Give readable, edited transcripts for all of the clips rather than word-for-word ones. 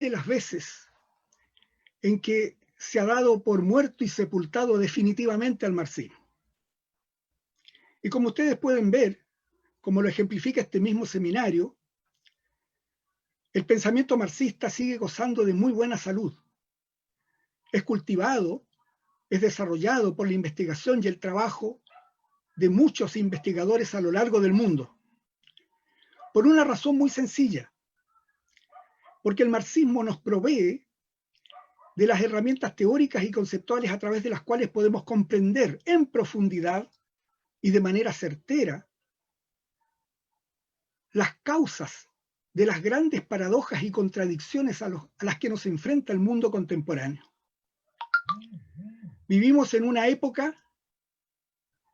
de las veces en que se ha dado por muerto y sepultado definitivamente al marxismo. Y como ustedes pueden ver, como lo ejemplifica este mismo seminario, el pensamiento marxista sigue gozando de muy buena salud. Es cultivado, es desarrollado por la investigación y el trabajo de muchos investigadores a lo largo del mundo. Por una razón muy sencilla, porque el marxismo nos provee de las herramientas teóricas y conceptuales a través de las cuales podemos comprender en profundidad y de manera certera las causas de las grandes paradojas y contradicciones a las que nos enfrenta el mundo contemporáneo. Vivimos en una época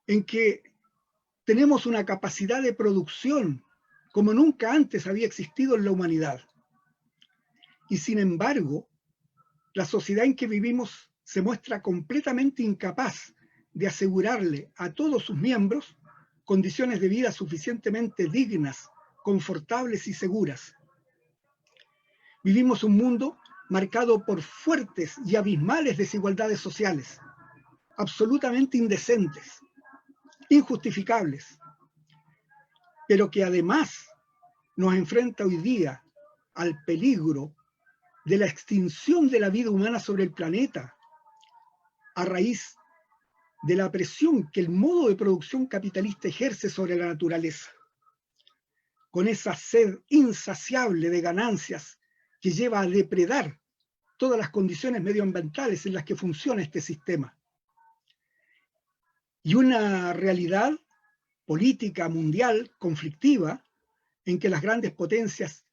en que tenemos una capacidad de producción como nunca antes había existido en la humanidad. Y sin embargo, la sociedad en que vivimos se muestra completamente incapaz de asegurarle a todos sus miembros condiciones de vida suficientemente dignas, confortables y seguras. Vivimos un mundo marcado por fuertes y abismales desigualdades sociales, absolutamente indecentes, injustificables, pero que además nos enfrenta hoy día al peligro de la extinción de la vida humana sobre el planeta a raíz de la presión que el modo de producción capitalista ejerce sobre la naturaleza, con esa sed insaciable de ganancias que lleva a depredar todas las condiciones medioambientales en las que funciona este sistema. Y una realidad política mundial conflictiva en que las grandes potencias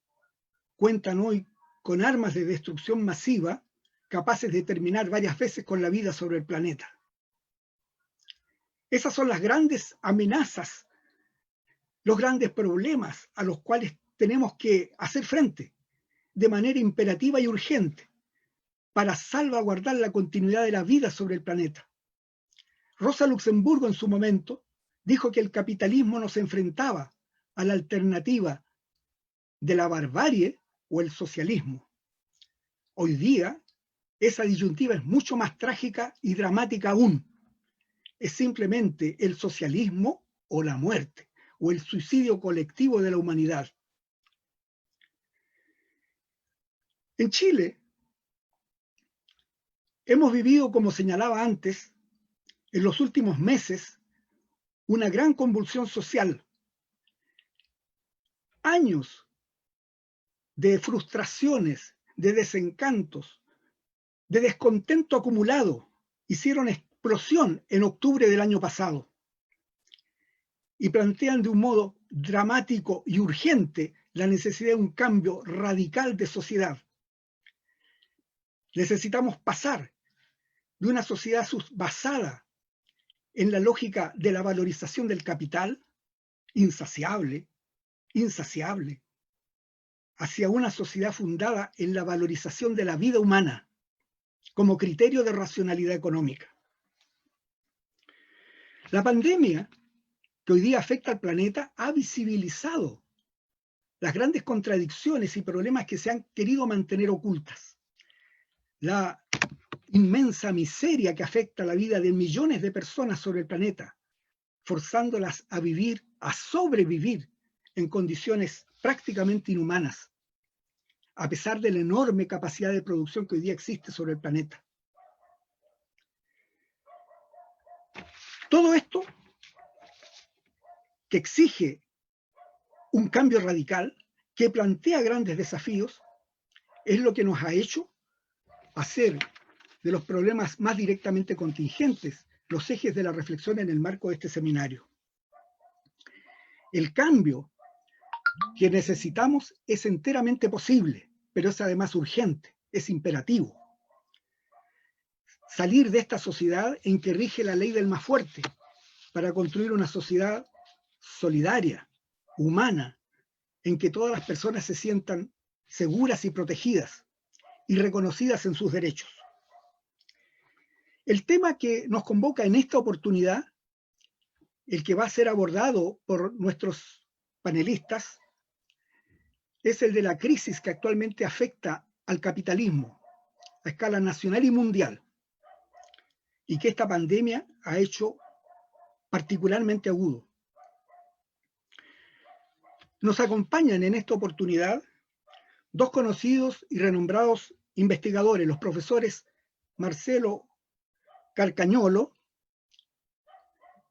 cuentan hoy con armas de destrucción masiva capaces de terminar varias veces con la vida sobre el planeta. Esas son las grandes amenazas, los grandes problemas a los cuales tenemos que hacer frente de manera imperativa y urgente para salvaguardar la continuidad de la vida sobre el planeta. Rosa Luxemburgo en su momento dijo que el capitalismo nos enfrentaba a la alternativa de la barbarie o el socialismo. Hoy día esa disyuntiva es mucho más trágica y dramática aún. Es simplemente el socialismo o la muerte, o el suicidio colectivo de la humanidad. En Chile hemos vivido, como señalaba antes, en los últimos meses, una gran convulsión social. Años de frustraciones, de desencantos, de descontento acumulado hicieron explosión en octubre del año pasado y plantean de un modo dramático y urgente la necesidad de un cambio radical de sociedad. Necesitamos pasar de una sociedad basada en la lógica de la valorización del capital, insaciable, hacia una sociedad fundada en la valorización de la vida humana como criterio de racionalidad económica. La pandemia que hoy día afecta al planeta ha visibilizado las grandes contradicciones y problemas que se han querido mantener ocultas. La inmensa miseria que afecta la vida de millones de personas sobre el planeta, forzándolas a vivir, a sobrevivir en condiciones prácticamente inhumanas, a pesar de la enorme capacidad de producción que hoy día existe sobre el planeta. Todo esto que exige un cambio radical, que plantea grandes desafíos, es lo que nos ha hecho hacer de los problemas más directamente contingentes los ejes de la reflexión en el marco de este seminario. El cambio que necesitamos es enteramente posible, pero es además urgente, es imperativo. Salir de esta sociedad en que rige la ley del más fuerte para construir una sociedad solidaria, humana, en que todas las personas se sientan seguras y protegidas y reconocidas en sus derechos. El tema que nos convoca en esta oportunidad, el que va a ser abordado por nuestros panelistas, es el de la crisis que actualmente afecta al capitalismo a escala nacional y mundial, y que esta pandemia ha hecho particularmente agudo. Nos acompañan en esta oportunidad dos conocidos y renombrados investigadores, los profesores Marcelo Carcañolo,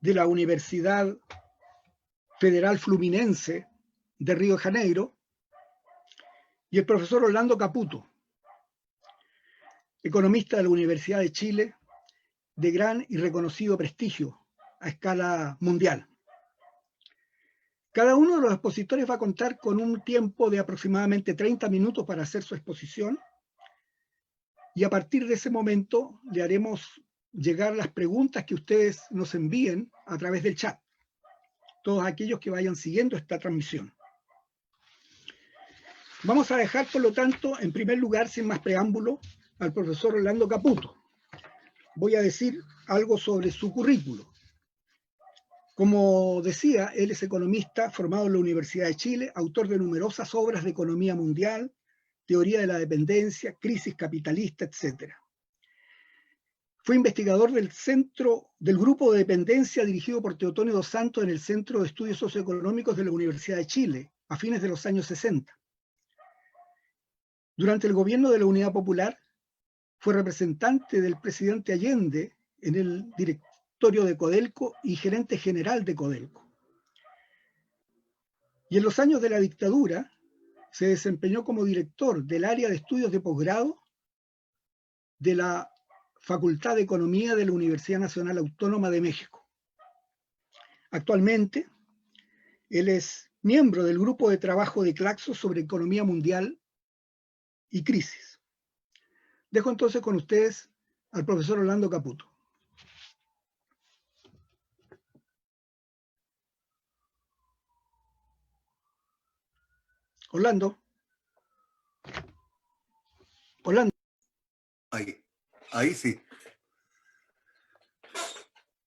de la Universidad Federal Fluminense de Río de Janeiro, y el profesor Orlando Caputo, economista de la Universidad de Chile, de gran y reconocido prestigio a escala mundial. Cada uno de los expositores va a contar con un tiempo de aproximadamente 30 minutos para hacer su exposición, y a partir de ese momento le haremos llegar las preguntas que ustedes nos envíen a través del chat, todos aquellos que vayan siguiendo esta transmisión. Vamos a dejar, por lo tanto, en primer lugar, sin más preámbulo, al profesor Orlando Caputo. Voy a decir algo sobre su currículo. Como decía, él es economista formado en la Universidad de Chile, autor de numerosas obras de economía mundial, teoría de la dependencia, crisis capitalista, etc. Fue investigador del grupo de dependencia dirigido por Teotonio dos Santos en el Centro de Estudios Socioeconómicos de la Universidad de Chile, a fines de los años 60. Durante el gobierno de la Unidad Popular, fue representante del presidente Allende en el directorio de Codelco y gerente general de Codelco. Y en los años de la dictadura se desempeñó como director del área de estudios de posgrado de la Facultad de Economía de la Universidad Nacional Autónoma de México. Actualmente, él es miembro del grupo de trabajo de Claxo sobre economía mundial y crisis. Dejo entonces con ustedes al profesor Orlando Caputo. Orlando. Ahí sí.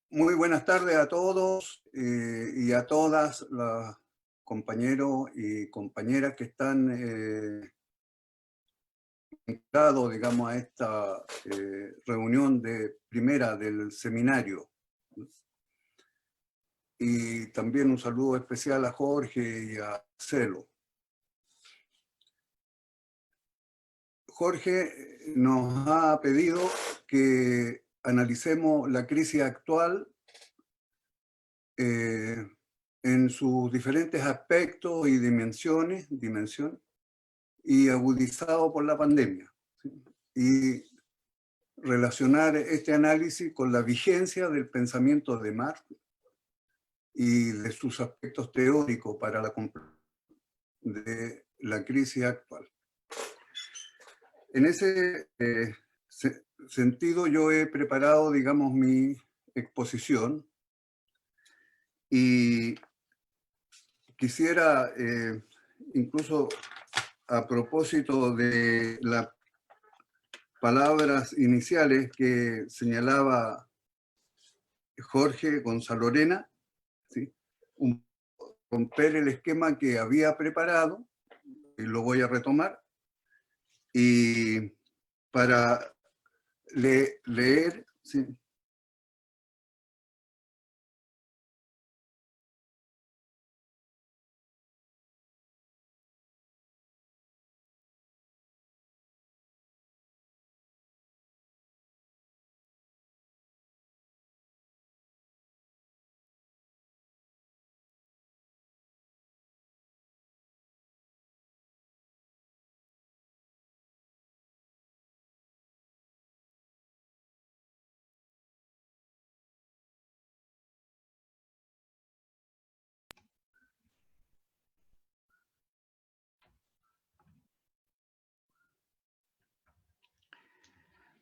Muy buenas tardes a todos y a todas las compañeros y compañeras que están invitados, digamos, a esta reunión de primera del seminario. Y también un saludo especial a Jorge y a Marcelo. Jorge nos ha pedido que analicemos la crisis actual en sus diferentes aspectos y dimensiones, y agudizado por la pandemia, ¿sí? Y relacionar este análisis con la vigencia del pensamiento de Marx y de sus aspectos teóricos para la comprensión de la crisis actual. En ese sentido, yo he preparado, digamos, mi exposición y quisiera, incluso a propósito de las palabras iniciales que señalaba Jorge Gonzalorena, ¿sí? Romper el esquema que había preparado, y lo voy a retomar, y para leer, ¿sí?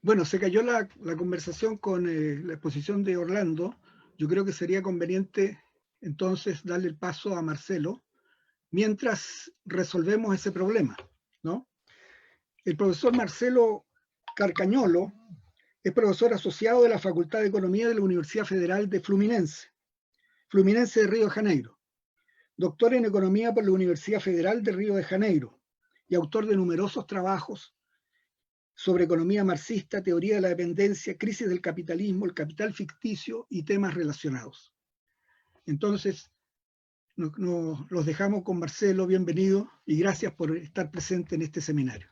Bueno, se cayó la conversación con la exposición de Orlando. Yo creo que sería conveniente entonces darle el paso a Marcelo mientras resolvemos ese problema, ¿no? El profesor Marcelo Carcañolo es profesor asociado de la Facultad de Economía de la Universidad Federal de Fluminense de Río de Janeiro, doctor en Economía por la Universidad Federal de Río de Janeiro y autor de numerosos trabajos sobre economía marxista, teoría de la dependencia, crisis del capitalismo, el capital ficticio y temas relacionados. Entonces, los dejamos con Marcelo, bienvenido y gracias por estar presente en este seminario.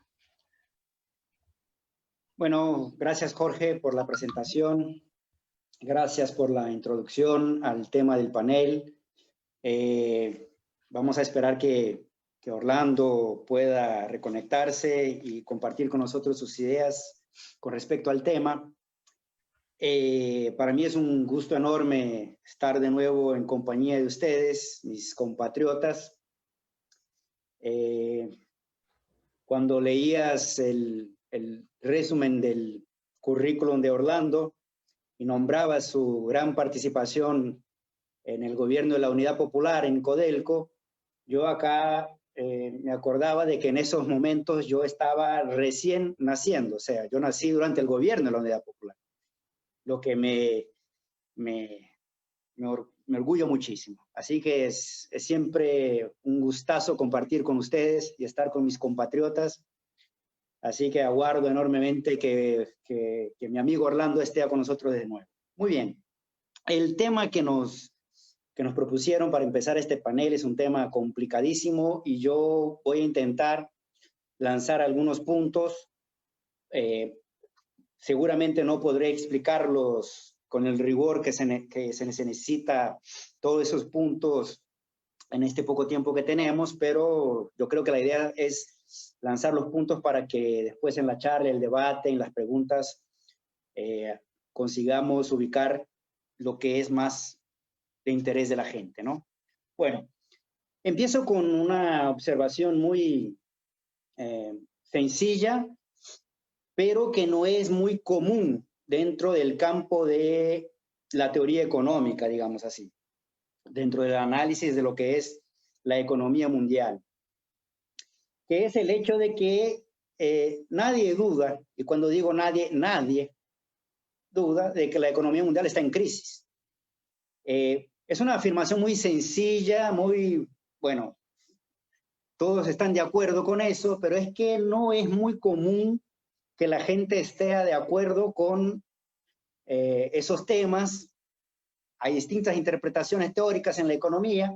Bueno, gracias Jorge por la presentación, gracias por la introducción al tema del panel. Vamos a esperar que Orlando pueda reconectarse y compartir con nosotros sus ideas con respecto al tema. Para mí es un gusto enorme estar de nuevo en compañía de ustedes, mis compatriotas. Cuando leías el resumen del currículum de Orlando y nombrabas su gran participación en el gobierno de la Unidad Popular en Codelco, yo acá me acordaba de que en esos momentos yo estaba recién naciendo, o sea, yo nací durante el gobierno de la Unidad Popular, lo que me orgullo muchísimo. Así que es siempre un gustazo compartir con ustedes y estar con mis compatriotas. Así que aguardo enormemente que mi amigo Orlando esté con nosotros de nuevo. Muy bien. El tema que nos propusieron para empezar este panel es un tema complicadísimo y yo voy a intentar lanzar algunos puntos. Seguramente no podré explicarlos con el rigor que se necesita todos esos puntos en este poco tiempo que tenemos, pero yo creo que la idea es lanzar los puntos para que después en la charla, el debate, en las preguntas, consigamos ubicar lo que es más de interés de la gente, ¿no? Bueno, empiezo con una observación muy sencilla, pero que no es muy común dentro del campo de la teoría económica, digamos así, dentro del análisis de lo que es la economía mundial, que es el hecho de que nadie duda, y cuando digo nadie, nadie duda de que la economía mundial está en crisis. Es una afirmación muy sencilla, muy, bueno, todos están de acuerdo con eso, pero es que no es muy común que la gente esté de acuerdo con esos temas. Hay distintas interpretaciones teóricas en la economía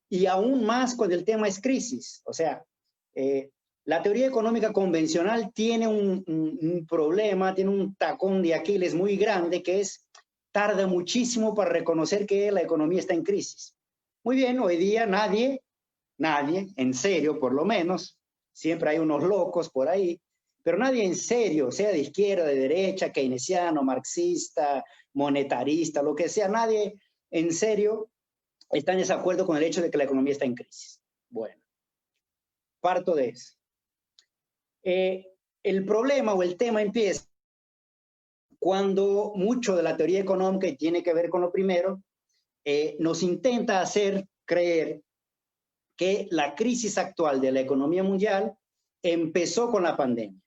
y aún más cuando el tema es crisis. O sea, la teoría económica convencional tiene un problema, tiene un tacón de Aquiles muy grande que es tarda muchísimo para reconocer que la economía está en crisis. Muy bien, hoy día nadie, en serio por lo menos, siempre hay unos locos por ahí, pero nadie en serio, sea de izquierda, de derecha, keynesiano, marxista, monetarista, lo que sea, nadie en serio está en desacuerdo con el hecho de que la economía está en crisis. Bueno, parto de eso. El problema o el tema empieza cuando mucho de la teoría económica, y tiene que ver con lo primero, nos intenta hacer creer que la crisis actual de la economía mundial empezó con la pandemia.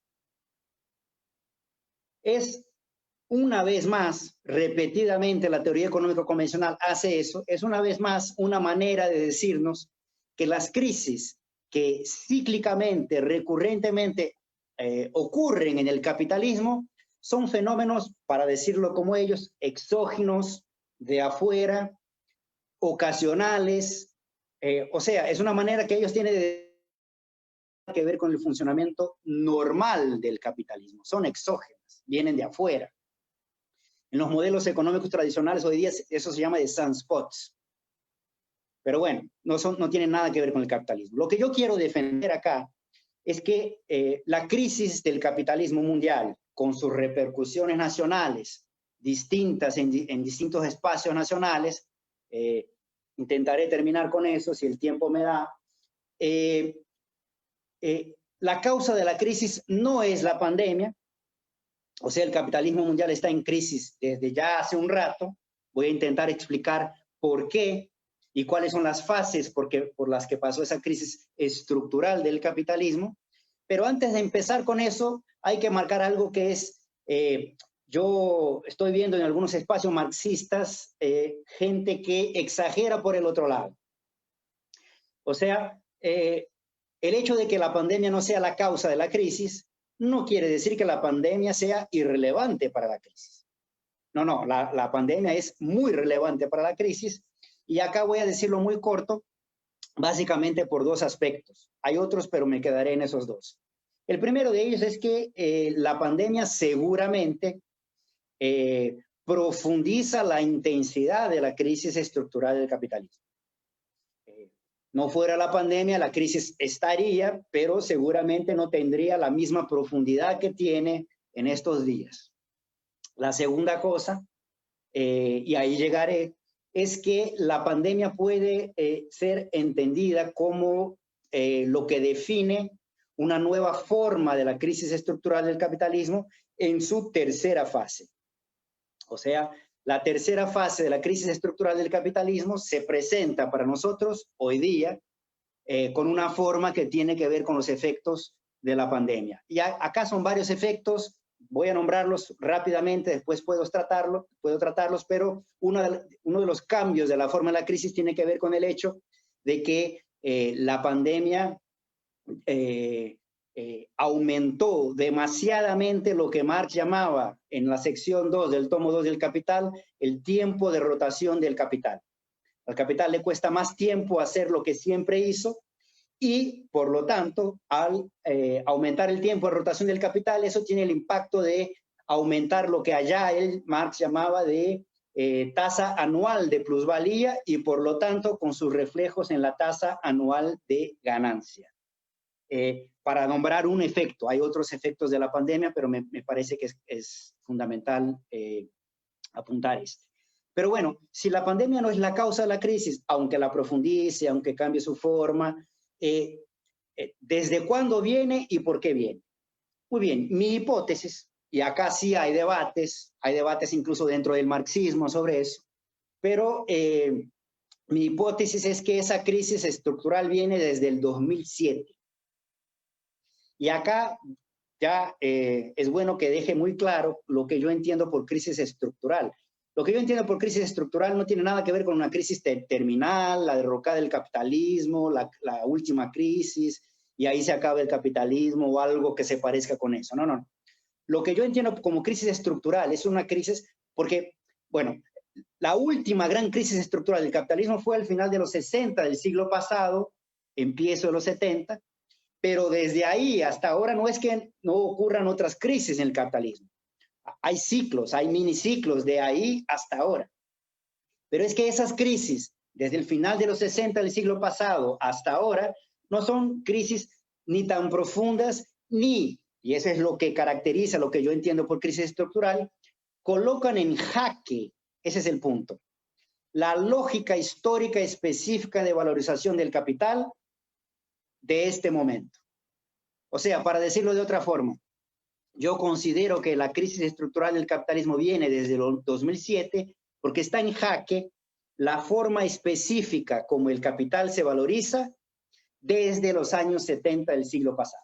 Es una vez más, repetidamente la teoría económica convencional hace eso, es una vez más una manera de decirnos que las crisis que cíclicamente, recurrentemente ocurren en el capitalismo son fenómenos, para decirlo como ellos, exógenos, de afuera, ocasionales, o sea, es una manera que ellos tienen que ver con el funcionamiento normal del capitalismo, son exógenas, vienen de afuera. En los modelos económicos tradicionales hoy día eso se llama de sunspots. Pero bueno, no tienen nada que ver con el capitalismo. Lo que yo quiero defender acá es que la crisis del capitalismo mundial, con sus repercusiones nacionales distintas en distintos espacios nacionales, intentaré terminar con eso si el tiempo me da. La causa de la crisis no es la pandemia, o sea, el capitalismo mundial está en crisis desde ya hace un rato. Voy a intentar explicar por qué y cuáles son las fases por las que pasó esa crisis estructural del capitalismo. Pero antes de empezar con eso, hay que marcar algo que es, yo estoy viendo en algunos espacios marxistas gente que exagera por el otro lado. O sea, el hecho de que la pandemia no sea la causa de la crisis no quiere decir que la pandemia sea irrelevante para la crisis. No, no, la pandemia es muy relevante para la crisis, y acá voy a decirlo muy corto, básicamente por dos aspectos. Hay otros, pero me quedaré en esos dos. El primero de ellos es que la pandemia seguramente profundiza la intensidad de la crisis estructural del capitalismo. No fuera la pandemia, la crisis estaría, pero seguramente no tendría la misma profundidad que tiene en estos días. La segunda cosa, y ahí llegaré, es que la pandemia puede ser entendida como lo que define una nueva forma de la crisis estructural del capitalismo en su tercera fase. O sea, la tercera fase de la crisis estructural del capitalismo se presenta para nosotros hoy día con una forma que tiene que ver con los efectos de la pandemia. Y acá son varios efectos, voy a nombrarlos rápidamente, después puedo tratarlos, pero uno de los cambios de la forma de la crisis tiene que ver con el hecho de que la pandemia aumentó demasiadamente lo que Marx llamaba en la sección 2 del tomo 2 del Capital, el tiempo de rotación del capital. Al capital le cuesta más tiempo hacer lo que siempre hizo, y por lo tanto, al aumentar el tiempo de rotación del capital, eso tiene el impacto de aumentar lo que allá Marx llamaba de tasa anual de plusvalía, y por lo tanto con sus reflejos en la tasa anual de ganancia. Para nombrar un efecto, hay otros efectos de la pandemia, pero me parece que es fundamental apuntar este. Pero bueno, si la pandemia no es la causa de la crisis, aunque la profundice, aunque cambie su forma, ¿desde cuándo viene y por qué viene? Muy bien, mi hipótesis, y acá sí hay debates incluso dentro del marxismo sobre eso, pero mi hipótesis es que esa crisis estructural viene desde el 2007. Y acá ya es bueno que deje muy claro lo que yo entiendo por crisis estructural. Lo que yo entiendo por crisis estructural no tiene nada que ver con una crisis terminal, la derrocada del capitalismo, la última crisis, y ahí se acaba el capitalismo o algo que se parezca con eso. No, no. Lo que yo entiendo como crisis estructural es una crisis porque, bueno, la última gran crisis estructural del capitalismo fue al final de los 60 del siglo pasado, empiezo de los 70, pero desde ahí hasta ahora no es que no ocurran otras crisis en el capitalismo. Hay ciclos, hay miniciclos de ahí hasta ahora. Pero es que esas crisis, desde el final de los 60 del siglo pasado hasta ahora, no son crisis ni tan profundas, y eso es lo que caracteriza lo que yo entiendo por crisis estructural, colocan en jaque, ese es el punto, la lógica histórica específica de valorización del capital de este momento. O sea, para decirlo de otra forma, yo considero que la crisis estructural del capitalismo viene desde el 2007 porque está en jaque la forma específica como el capital se valoriza desde los años 70 del siglo pasado.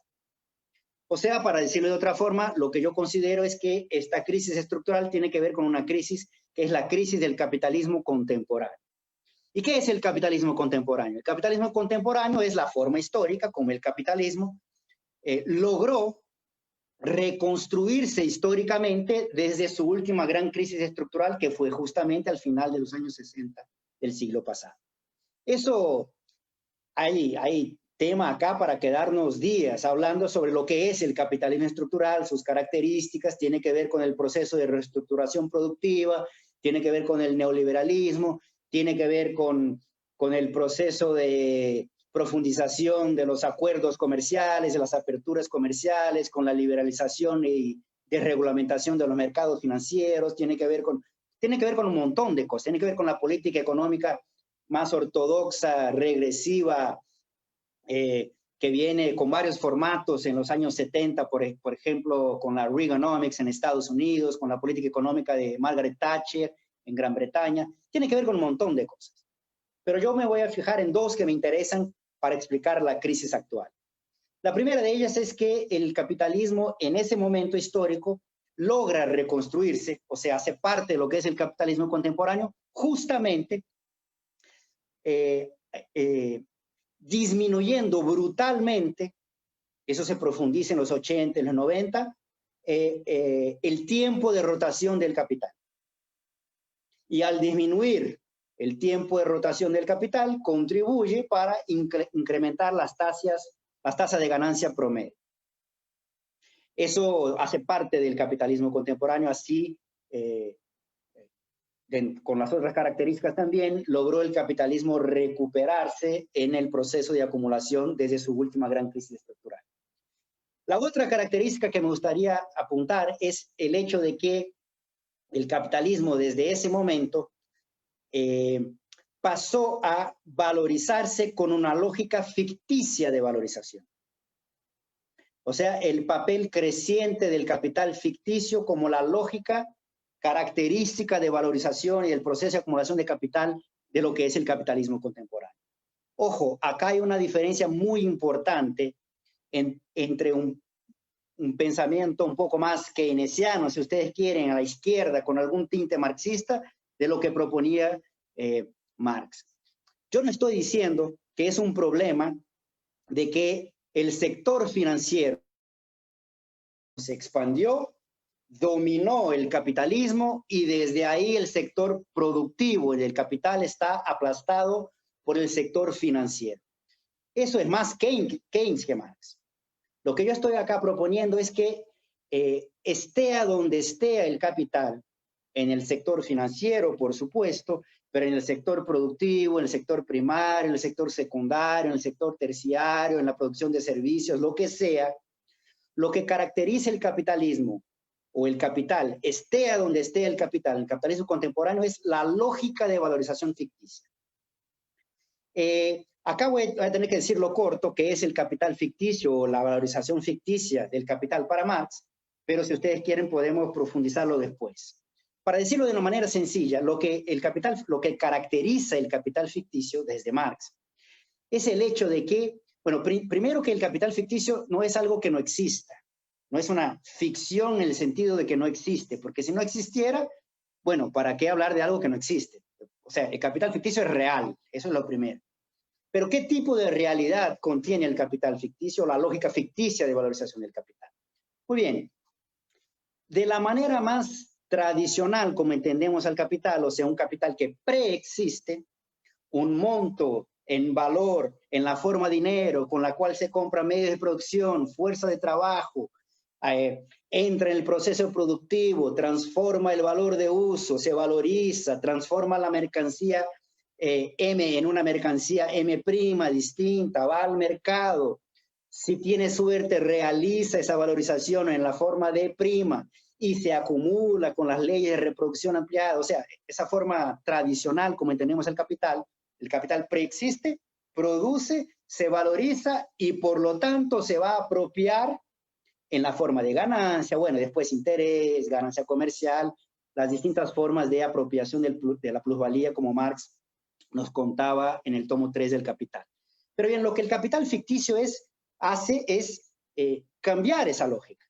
O sea, para decirlo de otra forma, lo que yo considero es que esta crisis estructural tiene que ver con una crisis que es la crisis del capitalismo contemporáneo. ¿Y qué es el capitalismo contemporáneo? El capitalismo contemporáneo es la forma histórica como el capitalismo logró reconstruirse históricamente desde su última gran crisis estructural, que fue justamente al final de los años 60 del siglo pasado. Eso, hay tema acá para quedarnos días hablando sobre lo que es el capitalismo estructural, sus características, tiene que ver con el proceso de reestructuración productiva, tiene que ver con el neoliberalismo, tiene que ver con el proceso de profundización de los acuerdos comerciales, de las aperturas comerciales, con la liberalización y desregulamentación de los mercados financieros, tiene que ver con un montón de cosas, tiene que ver con la política económica más ortodoxa, regresiva, que viene con varios formatos en los años 70, por ejemplo, con la Reaganomics en Estados Unidos, con la política económica de Margaret Thatcher en Gran Bretaña, tiene que ver con un montón de cosas. Pero yo me voy a fijar en dos que me interesan para explicar la crisis actual. La primera de ellas es que el capitalismo en ese momento histórico logra reconstruirse, o sea, hace parte de lo que es el capitalismo contemporáneo, justamente disminuyendo brutalmente eso se profundiza en los 80, en los 90, el tiempo de rotación del capital. Y al disminuir el tiempo de rotación del capital, contribuye para incrementar las tasas de ganancia promedio. Eso hace parte del capitalismo contemporáneo, así, con las otras características también, logró el capitalismo recuperarse en el proceso de acumulación desde su última gran crisis estructural. La otra característica que me gustaría apuntar es el hecho de que el capitalismo desde ese momento pasó a valorizarse con una lógica ficticia de valorización. O sea, el papel creciente del capital ficticio como la lógica característica de valorización y el proceso de acumulación de capital de lo que es el capitalismo contemporáneo. Ojo, acá hay una diferencia muy importante entre un pensamiento un poco más keynesiano, si ustedes quieren, a la izquierda, con algún tinte marxista, de lo que proponía Marx. Yo no estoy diciendo que es un problema de que el sector financiero se expandió, dominó el capitalismo y desde ahí el sector productivo del capital está aplastado por el sector financiero. Eso es más Keynes que Marx. Lo que yo estoy acá proponiendo es que esté a donde esté el capital, en el sector financiero, por supuesto, pero en el sector productivo, en el sector primario, en el sector secundario, en el sector terciario, en la producción de servicios, lo que sea, lo que caracteriza el capitalismo o el capital, esté a donde esté el capitalismo contemporáneo, es la lógica de valorización ficticia. Acá voy a tener que decirlo corto, que es el capital ficticio o la valorización ficticia del capital para Marx, pero si ustedes quieren podemos profundizarlo después. Para decirlo de una manera sencilla, lo que caracteriza el capital ficticio desde Marx es el hecho de que, bueno, primero que el capital ficticio no es algo que no exista, no es una ficción en el sentido de que no existe, porque si no existiera, bueno, ¿para qué hablar de algo que no existe? O sea, el capital ficticio es real, eso es lo primero. Pero ¿qué tipo de realidad contiene el capital ficticio, la lógica ficticia de valorización del capital? Muy bien, de la manera más tradicional como entendemos al capital, o sea, un capital que preexiste, un monto en valor, en la forma de dinero, con la cual se compra medios de producción, fuerza de trabajo, entra en el proceso productivo, transforma el valor de uso, se valoriza, transforma la mercancía M en una mercancía M' distinta, va al mercado, si tiene suerte realiza esa valorización en la forma de prima y se acumula con las leyes de reproducción ampliada, o sea, esa forma tradicional como entendemos el capital preexiste, produce, se valoriza y por lo tanto se va a apropiar en la forma de ganancia, bueno, después interés, ganancia comercial, las distintas formas de apropiación de la plusvalía como Marx nos contaba en el tomo 3 del Capital. Pero bien, lo que el capital ficticio hace es cambiar esa lógica.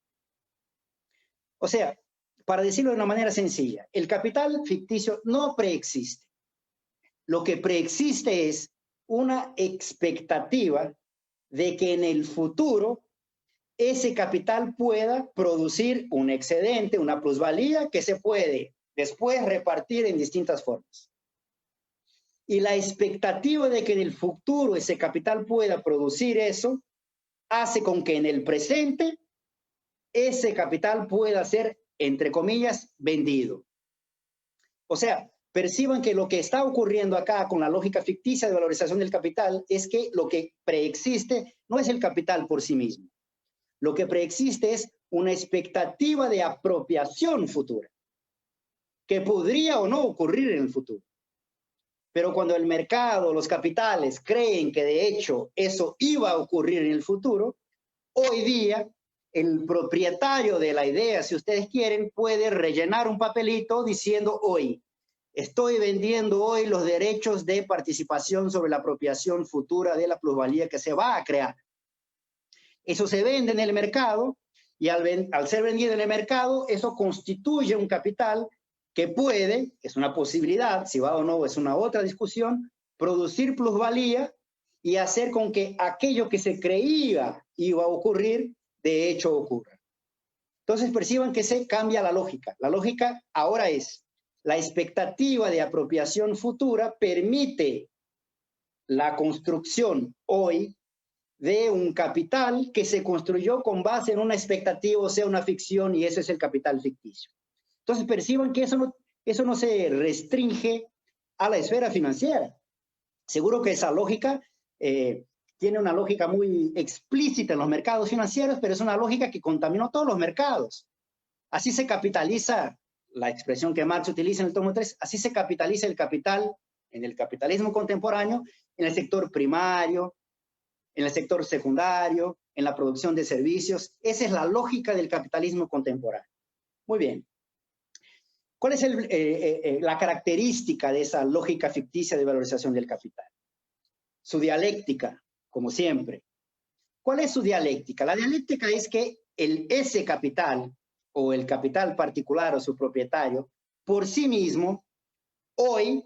O sea, para decirlo de una manera sencilla, el capital ficticio no preexiste. Lo que preexiste es una expectativa de que en el futuro ese capital pueda producir un excedente, una plusvalía que se puede después repartir en distintas formas. Y la expectativa de que en el futuro ese capital pueda producir eso hace con que en el presente ese capital pueda ser, entre comillas, vendido. O sea, perciban que lo que está ocurriendo acá con la lógica ficticia de valorización del capital es que lo que preexiste no es el capital por sí mismo. Lo que preexiste es una expectativa de apropiación futura, que podría o no ocurrir en el futuro. Pero cuando el mercado, los capitales creen que de hecho eso iba a ocurrir en el futuro, hoy día el propietario de la idea, si ustedes quieren, puede rellenar un papelito diciendo hoy, estoy vendiendo hoy los derechos de participación sobre la apropiación futura de la plusvalía que se va a crear. Eso se vende en el mercado y al ser vendido en el mercado, eso constituye un capital que puede, es una posibilidad, si va o no es una otra discusión, producir plusvalía y hacer con que aquello que se creía iba a ocurrir, de hecho ocurra. Entonces perciban que se cambia la lógica. La lógica ahora es, la expectativa de apropiación futura permite la construcción hoy de un capital que se construyó con base en una expectativa, o sea, una ficción, y ese es el capital ficticio. Entonces perciban que eso no se restringe a la esfera financiera. Seguro que esa lógica tiene una lógica muy explícita en los mercados financieros, pero es una lógica que contaminó todos los mercados. Así se capitaliza, la expresión que Marx utiliza en el tomo 3, así se capitaliza el capital en el capitalismo contemporáneo, en el sector primario, en el sector secundario, en la producción de servicios. Esa es la lógica del capitalismo contemporáneo. Muy bien. ¿Cuál es la característica de esa lógica ficticia de valorización del capital? Su dialéctica, como siempre. ¿Cuál es su dialéctica? La dialéctica es que ese capital, o el capital particular o su propietario, por sí mismo, hoy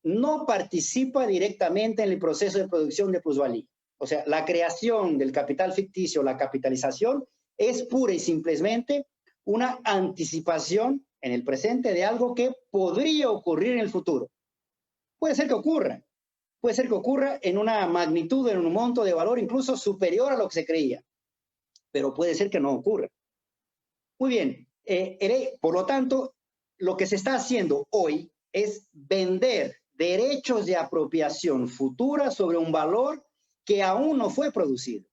no participa directamente en el proceso de producción de plusvalía. O sea, la creación del capital ficticio, la capitalización, es pura y simplemente una anticipación en el presente de algo que podría ocurrir en el futuro. Puede ser que ocurra. Puede ser que ocurra en una magnitud, en un monto de valor incluso superior a lo que se creía. Pero puede ser que no ocurra. Muy bien. Por lo tanto, lo que se está haciendo hoy es vender derechos de apropiación futura sobre un valor que aún no fue producido.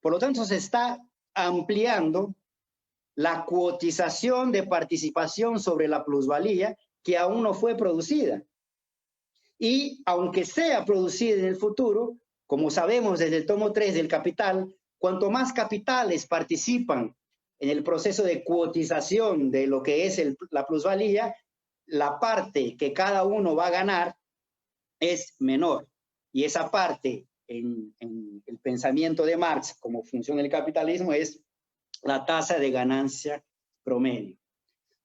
Por lo tanto, se está ampliando la cuotización de participación sobre la plusvalía que aún no fue producida. Y aunque sea producida en el futuro, como sabemos desde el tomo 3 del Capital, cuanto más capitales participan en el proceso de cuotización de lo que es la plusvalía, la parte que cada uno va a ganar es menor. Y esa parte, en el pensamiento de Marx, como funciona el capitalismo, es la tasa de ganancia promedio.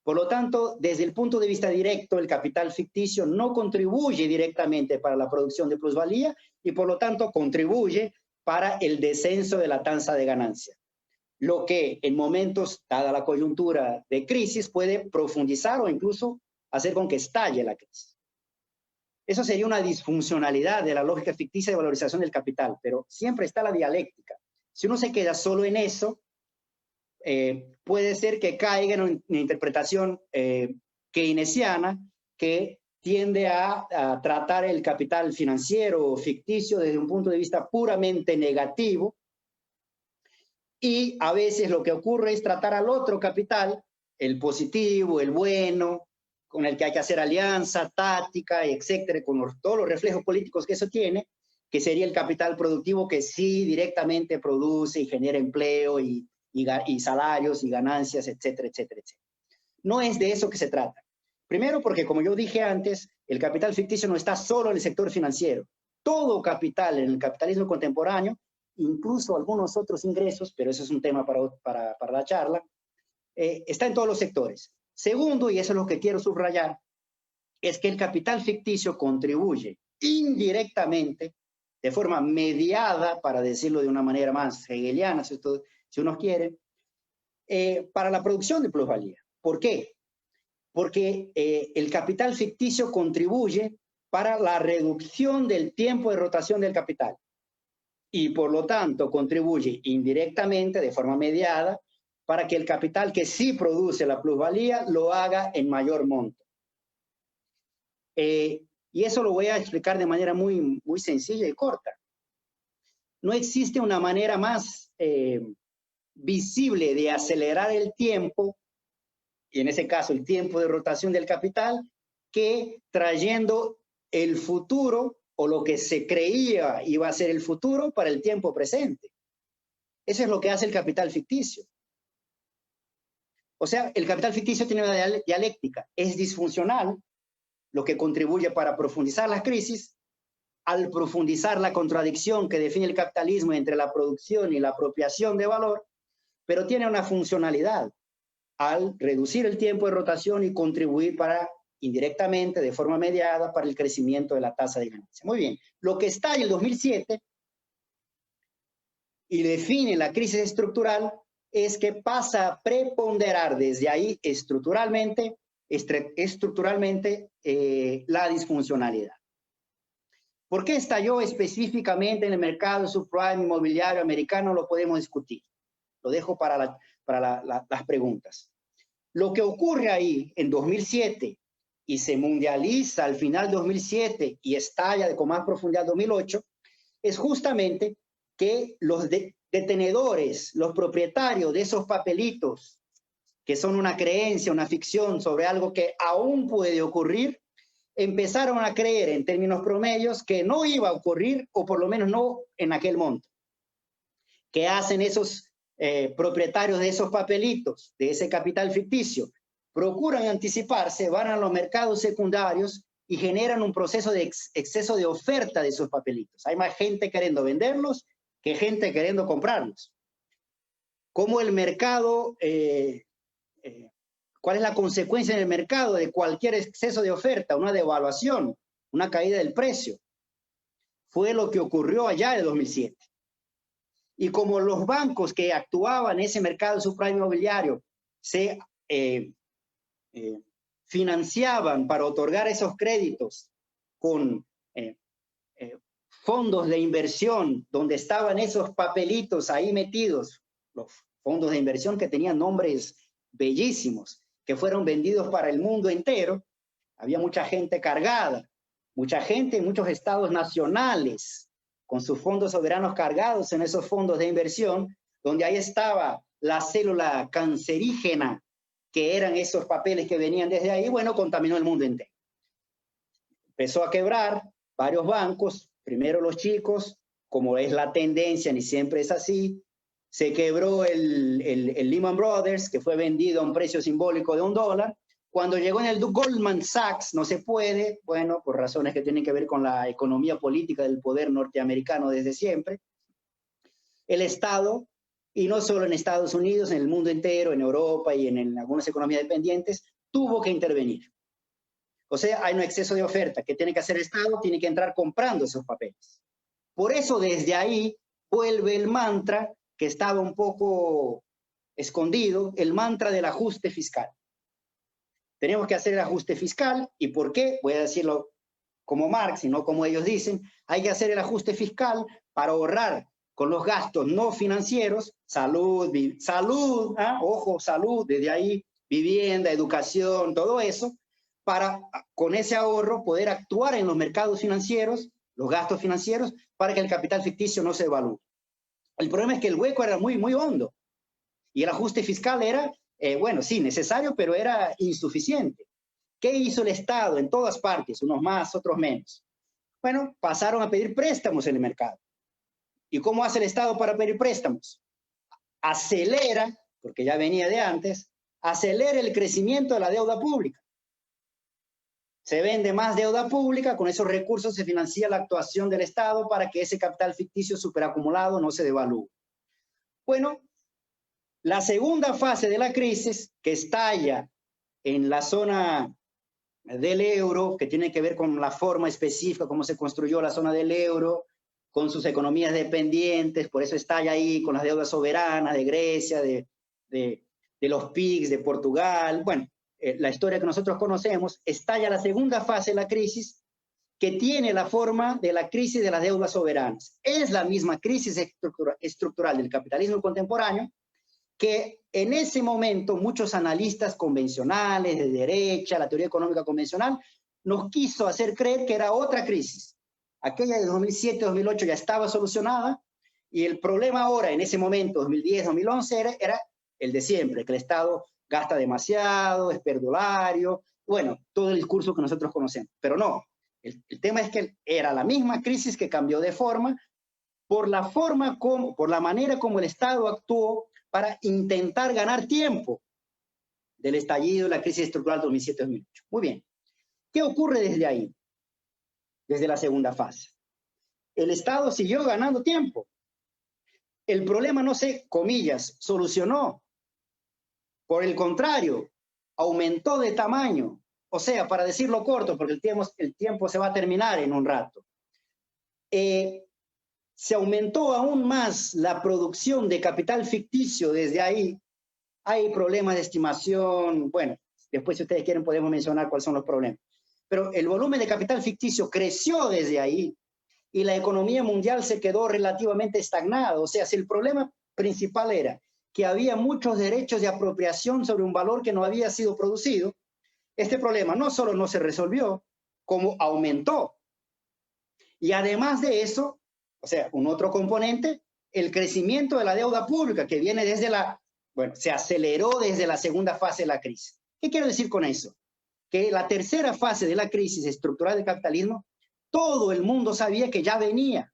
Por lo tanto, desde el punto de vista directo, el capital ficticio no contribuye directamente para la producción de plusvalía y por lo tanto contribuye para el descenso de la tasa de ganancia. Lo que en momentos, dada la coyuntura de crisis, puede profundizar o incluso hacer con que estalle la crisis. Eso sería una disfuncionalidad de la lógica ficticia de valorización del capital, pero siempre está la dialéctica. Si uno se queda solo en eso, puede ser que caiga en una interpretación keynesiana que tiende a tratar el capital financiero o ficticio desde un punto de vista puramente negativo, y a veces lo que ocurre es tratar al otro capital, el positivo, el bueno, con el que hay que hacer alianza, táctica, etcétera, con todos los reflejos políticos que eso tiene, que sería el capital productivo que sí directamente produce y genera empleo y salarios y ganancias, etcétera, etcétera, etcétera. No es de eso que se trata. Primero porque, como yo dije antes, el capital ficticio no está solo en el sector financiero. Todo capital en el capitalismo contemporáneo, incluso algunos otros ingresos, pero eso es un tema para la charla, está en todos los sectores. Segundo, y eso es lo que quiero subrayar, es que el capital ficticio contribuye indirectamente, de forma mediada, para decirlo de una manera más hegeliana, si uno quiere, para la producción de plusvalía. ¿Por qué? Porque el capital ficticio contribuye para la reducción del tiempo de rotación del capital y por lo tanto contribuye indirectamente, de forma mediada, para que el capital que sí produce la plusvalía lo haga en mayor monto. Y eso lo voy a explicar de manera muy, muy sencilla y corta. No existe una manera más visible de acelerar el tiempo, y en ese caso el tiempo de rotación del capital, que trayendo el futuro o lo que se creía iba a ser el futuro para el tiempo presente. Eso es lo que hace el capital ficticio. O sea, el capital ficticio tiene una dialéctica, es disfuncional, lo que contribuye para profundizar la crisis. Al profundizar la contradicción que define el capitalismo entre la producción y la apropiación de valor, pero tiene una funcionalidad al reducir el tiempo de rotación y contribuir para indirectamente, de forma mediada, para el crecimiento de la tasa de ganancia. Muy bien, lo que está en el 2007 y define la crisis estructural es que pasa a preponderar desde ahí estructuralmente la disfuncionalidad. ¿Por qué estalló específicamente en el mercado subprime inmobiliario americano? Lo podemos discutir. Lo dejo para las preguntas. Lo que ocurre ahí en 2007 y se mundializa al final de 2007 y estalla con más profundidad en 2008, es justamente que los detenedores, los propietarios de esos papelitos, que son una creencia, una ficción sobre algo que aún puede ocurrir, empezaron a creer en términos promedios que no iba a ocurrir, o por lo menos no en aquel monto. ¿Qué hacen esos propietarios de esos papelitos, de ese capital ficticio? Procuran anticiparse, van a los mercados secundarios y generan un proceso de exceso de oferta de esos papelitos. Hay más gente queriendo venderlos que gente queriendo comprarlos. ¿Cómo el mercado, cuál es la consecuencia en el mercado de cualquier exceso de oferta? Una devaluación, una caída del precio. Fue lo que ocurrió allá en 2007. Y como los bancos que actuaban en ese mercado subprime inmobiliario se financiaban para otorgar esos créditos con fondos de inversión, donde estaban esos papelitos ahí metidos, los fondos de inversión que tenían nombres bellísimos, que fueron vendidos para el mundo entero, había mucha gente cargada, mucha gente en muchos estados nacionales, con sus fondos soberanos cargados en esos fondos de inversión, donde ahí estaba la célula cancerígena, que eran esos papeles que venían desde ahí, bueno, contaminó el mundo entero. Empezó a quebrar varios bancos, primero los chicos, como es la tendencia, ni siempre es así. Se quebró el Lehman Brothers, que fue vendido a un precio simbólico de $1. Cuando llegó en el Goldman Sachs, no se puede, bueno, por razones que tienen que ver con la economía política del poder norteamericano desde siempre. El Estado, y no solo en Estados Unidos, en el mundo entero, en Europa y en algunas economías dependientes, tuvo que intervenir. O sea, hay un exceso de oferta. ¿Qué tiene que hacer el Estado? Tiene que entrar comprando esos papeles. Por eso, desde ahí, vuelve el mantra que estaba un poco escondido, el mantra del ajuste fiscal. Tenemos que hacer el ajuste fiscal. ¿Y por qué? Voy a decirlo como Marx y no como ellos dicen. Hay que hacer el ajuste fiscal para ahorrar con los gastos no financieros, salud, ojo, salud, desde ahí, vivienda, educación, todo eso, para con ese ahorro poder actuar en los mercados financieros, los gastos financieros, para que el capital ficticio no se evalúe. El problema es que el hueco era muy, muy hondo y el ajuste fiscal era, bueno, sí, necesario, pero era insuficiente. ¿Qué hizo el Estado en todas partes? Unos más, otros menos. Bueno, pasaron a pedir préstamos en el mercado. ¿Y cómo hace el Estado para pedir préstamos? Acelera, porque ya venía de antes, acelera el crecimiento de la deuda pública. Se vende más deuda pública, con esos recursos se financia la actuación del Estado para que ese capital ficticio superacumulado no se devalúe. Bueno, la segunda fase de la crisis, que estalla en la zona del euro, que tiene que ver con la forma específica, cómo se construyó la zona del euro, con sus economías dependientes, por eso estalla ahí con las deudas soberanas de Grecia, de los PIGS, de Portugal. Bueno, la historia que nosotros conocemos, estalla la segunda fase de la crisis, que tiene la forma de la crisis de las deudas soberanas. Es la misma crisis estructural del capitalismo contemporáneo, que en ese momento muchos analistas convencionales, de derecha, la teoría económica convencional, nos quiso hacer creer que era otra crisis. Aquella de 2007-2008 ya estaba solucionada, y el problema ahora, en ese momento, 2010-2011, era el de siempre, que el Estado gasta demasiado, es perdulario, bueno, todo el discurso que nosotros conocemos. Pero no, el tema es que era la misma crisis que cambió de forma por la manera como el Estado actuó para intentar ganar tiempo del estallido de la crisis estructural 2007-2008. Muy bien, ¿qué ocurre desde ahí? Desde la segunda fase. El Estado siguió ganando tiempo. El problema no se, comillas, solucionó. Por el contrario, aumentó de tamaño, O sea, para decirlo corto, porque el tiempo se va a terminar en un rato, se aumentó aún más la producción de capital ficticio desde ahí. Hay problemas de estimación, bueno, después si ustedes quieren podemos mencionar cuáles son los problemas. Pero el volumen de capital ficticio creció desde ahí y la economía mundial se quedó relativamente estagnada. O sea, si el problema principal era que había muchos derechos de apropiación sobre un valor que no había sido producido, este problema no solo no se resolvió, como aumentó. Y además de eso, o sea, un otro componente, el crecimiento de la deuda pública que viene desde se aceleró desde la segunda fase de la crisis. ¿Qué quiero decir con eso? Que la tercera fase de la crisis estructural del capitalismo, todo el mundo sabía que ya venía.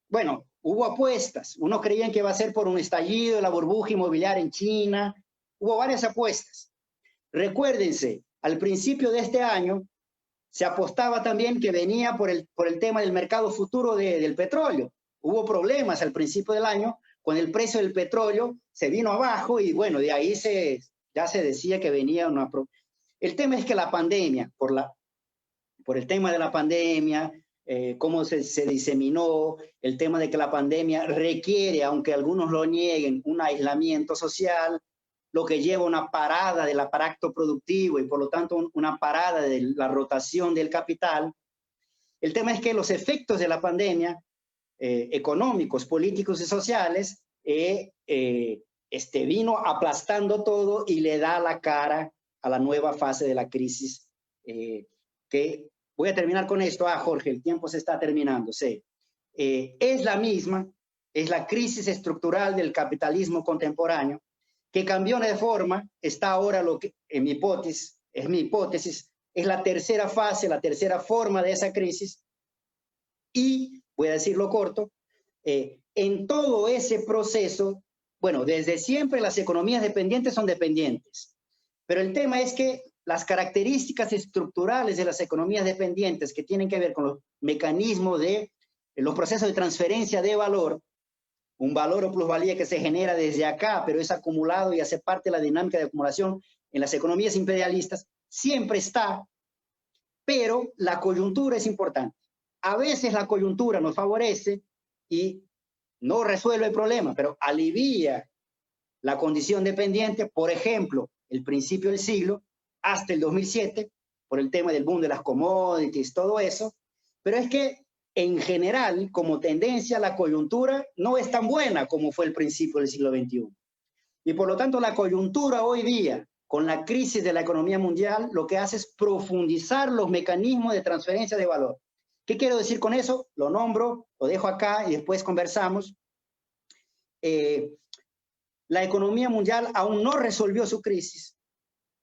Bueno, hubo apuestas. Uno creía que iba a ser por un estallido de la burbuja inmobiliaria en China. Hubo varias apuestas. Recuérdense, al principio de este año se apostaba también que venía por el tema del mercado futuro del petróleo. Hubo problemas al principio del año, con el precio del petróleo se vino abajo y bueno, de ahí ya se decía que venía una... El tema es que la pandemia, por el tema de la pandemia, cómo se diseminó, el tema de que la pandemia requiere, aunque algunos lo nieguen, un aislamiento social, lo que lleva una parada del aparato productivo y por lo tanto una parada de la rotación del capital. El tema es que los efectos de la pandemia, económicos, políticos y sociales, vino aplastando todo y le da la cara a la nueva fase de la crisis. Que voy a terminar con esto. Jorge, el tiempo se está terminando. Sí. Es la misma, es la crisis estructural del capitalismo contemporáneo, que cambió de forma, está ahora lo que, en mi hipótesis, es la tercera fase, la tercera forma de esa crisis. Y, voy a decirlo corto, en todo ese proceso, bueno, desde siempre las economías dependientes son dependientes, pero el tema es que las características estructurales de las economías dependientes que tienen que ver con los mecanismos de los procesos de transferencia de valor, un valor o plusvalía que se genera desde acá, pero es acumulado y hace parte de la dinámica de acumulación en las economías imperialistas, siempre está, pero la coyuntura es importante. A veces la coyuntura nos favorece y no resuelve el problema, pero alivia la condición dependiente, por ejemplo, el principio del siglo, hasta el 2007, por el tema del boom de las commodities, todo eso, pero es que en general, como tendencia, la coyuntura no es tan buena como fue el principio del siglo XXI. Y por lo tanto, la coyuntura hoy día, con la crisis de la economía mundial, lo que hace es profundizar los mecanismos de transferencia de valor. ¿Qué quiero decir con eso? Lo nombro, lo dejo acá y después conversamos. La economía mundial aún no resolvió su crisis.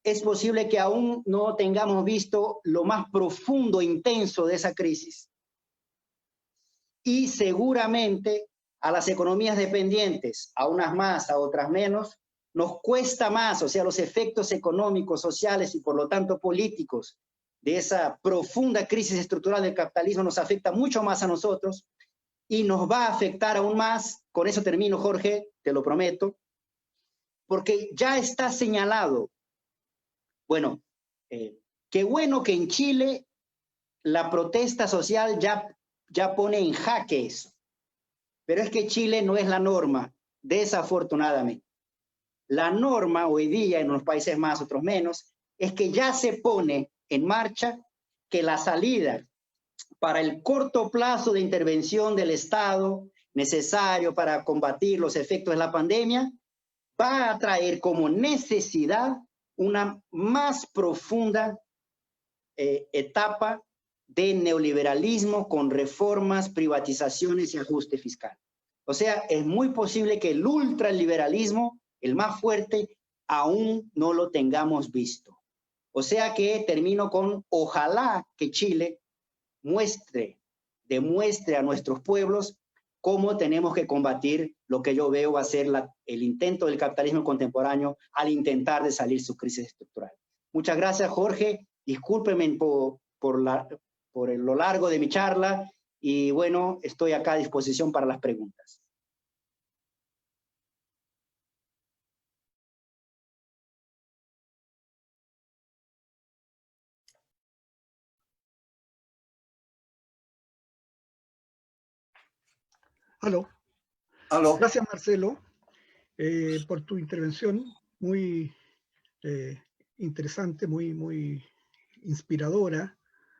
Es posible que aún no tengamos visto lo más profundo e intenso de esa crisis. Y seguramente a las economías dependientes, a unas más, a otras menos, nos cuesta más, o sea, los efectos económicos, sociales y por lo tanto políticos de esa profunda crisis estructural del capitalismo nos afecta mucho más a nosotros y nos va a afectar aún más. Con eso termino, Jorge, te lo prometo, porque ya está señalado. Bueno, qué bueno que en Chile la protesta social ya pone en jaque eso. Pero es que Chile no es la norma, desafortunadamente. La norma hoy día, en unos países más, otros menos, es que ya se pone en marcha que la salida para el corto plazo de intervención del Estado necesario para combatir los efectos de la pandemia va a traer como necesidad una más profunda etapa de neoliberalismo con reformas, privatizaciones y ajuste fiscal. O sea, es muy posible que el ultraliberalismo, el más fuerte, aún no lo tengamos visto. O sea que termino con, ojalá que Chile demuestre a nuestros pueblos cómo tenemos que combatir lo que yo veo va a ser el intento del capitalismo contemporáneo al intentar de salir su crisis estructural. Muchas gracias, Jorge. Discúlpenme por lo largo de mi charla y bueno, estoy acá a disposición para las preguntas. Aló. Aló. Gracias, Marcelo, por tu intervención muy interesante, muy inspiradora,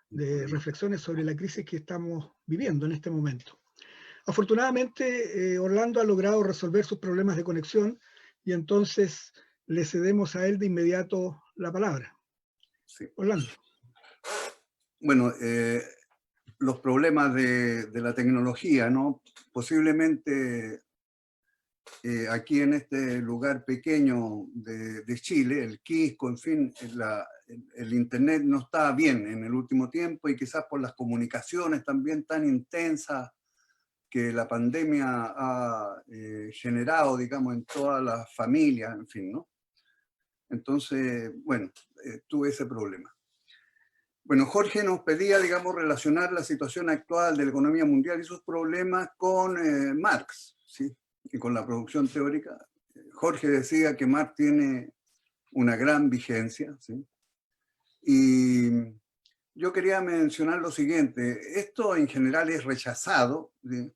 de reflexiones sobre la crisis que estamos viviendo en este momento. Afortunadamente, Orlando ha logrado resolver sus problemas de conexión y entonces le cedemos a él de inmediato la palabra. Sí. Orlando. Bueno, los problemas de la tecnología, ¿no? Posiblemente aquí en este lugar pequeño de Chile, el Quisco, en fin, el Internet no está bien en el último tiempo y quizás por las comunicaciones también tan intensas que la pandemia ha generado, digamos, en todas las familias, en fin, ¿no? Entonces, bueno, tuve ese problema. Bueno, Jorge nos pedía, digamos, relacionar la situación actual de la economía mundial y sus problemas con Marx, ¿sí? Y con la producción teórica. Jorge decía que Marx tiene una gran vigencia, ¿sí? Y yo quería mencionar lo siguiente. Esto en general es rechazado, ¿sí?,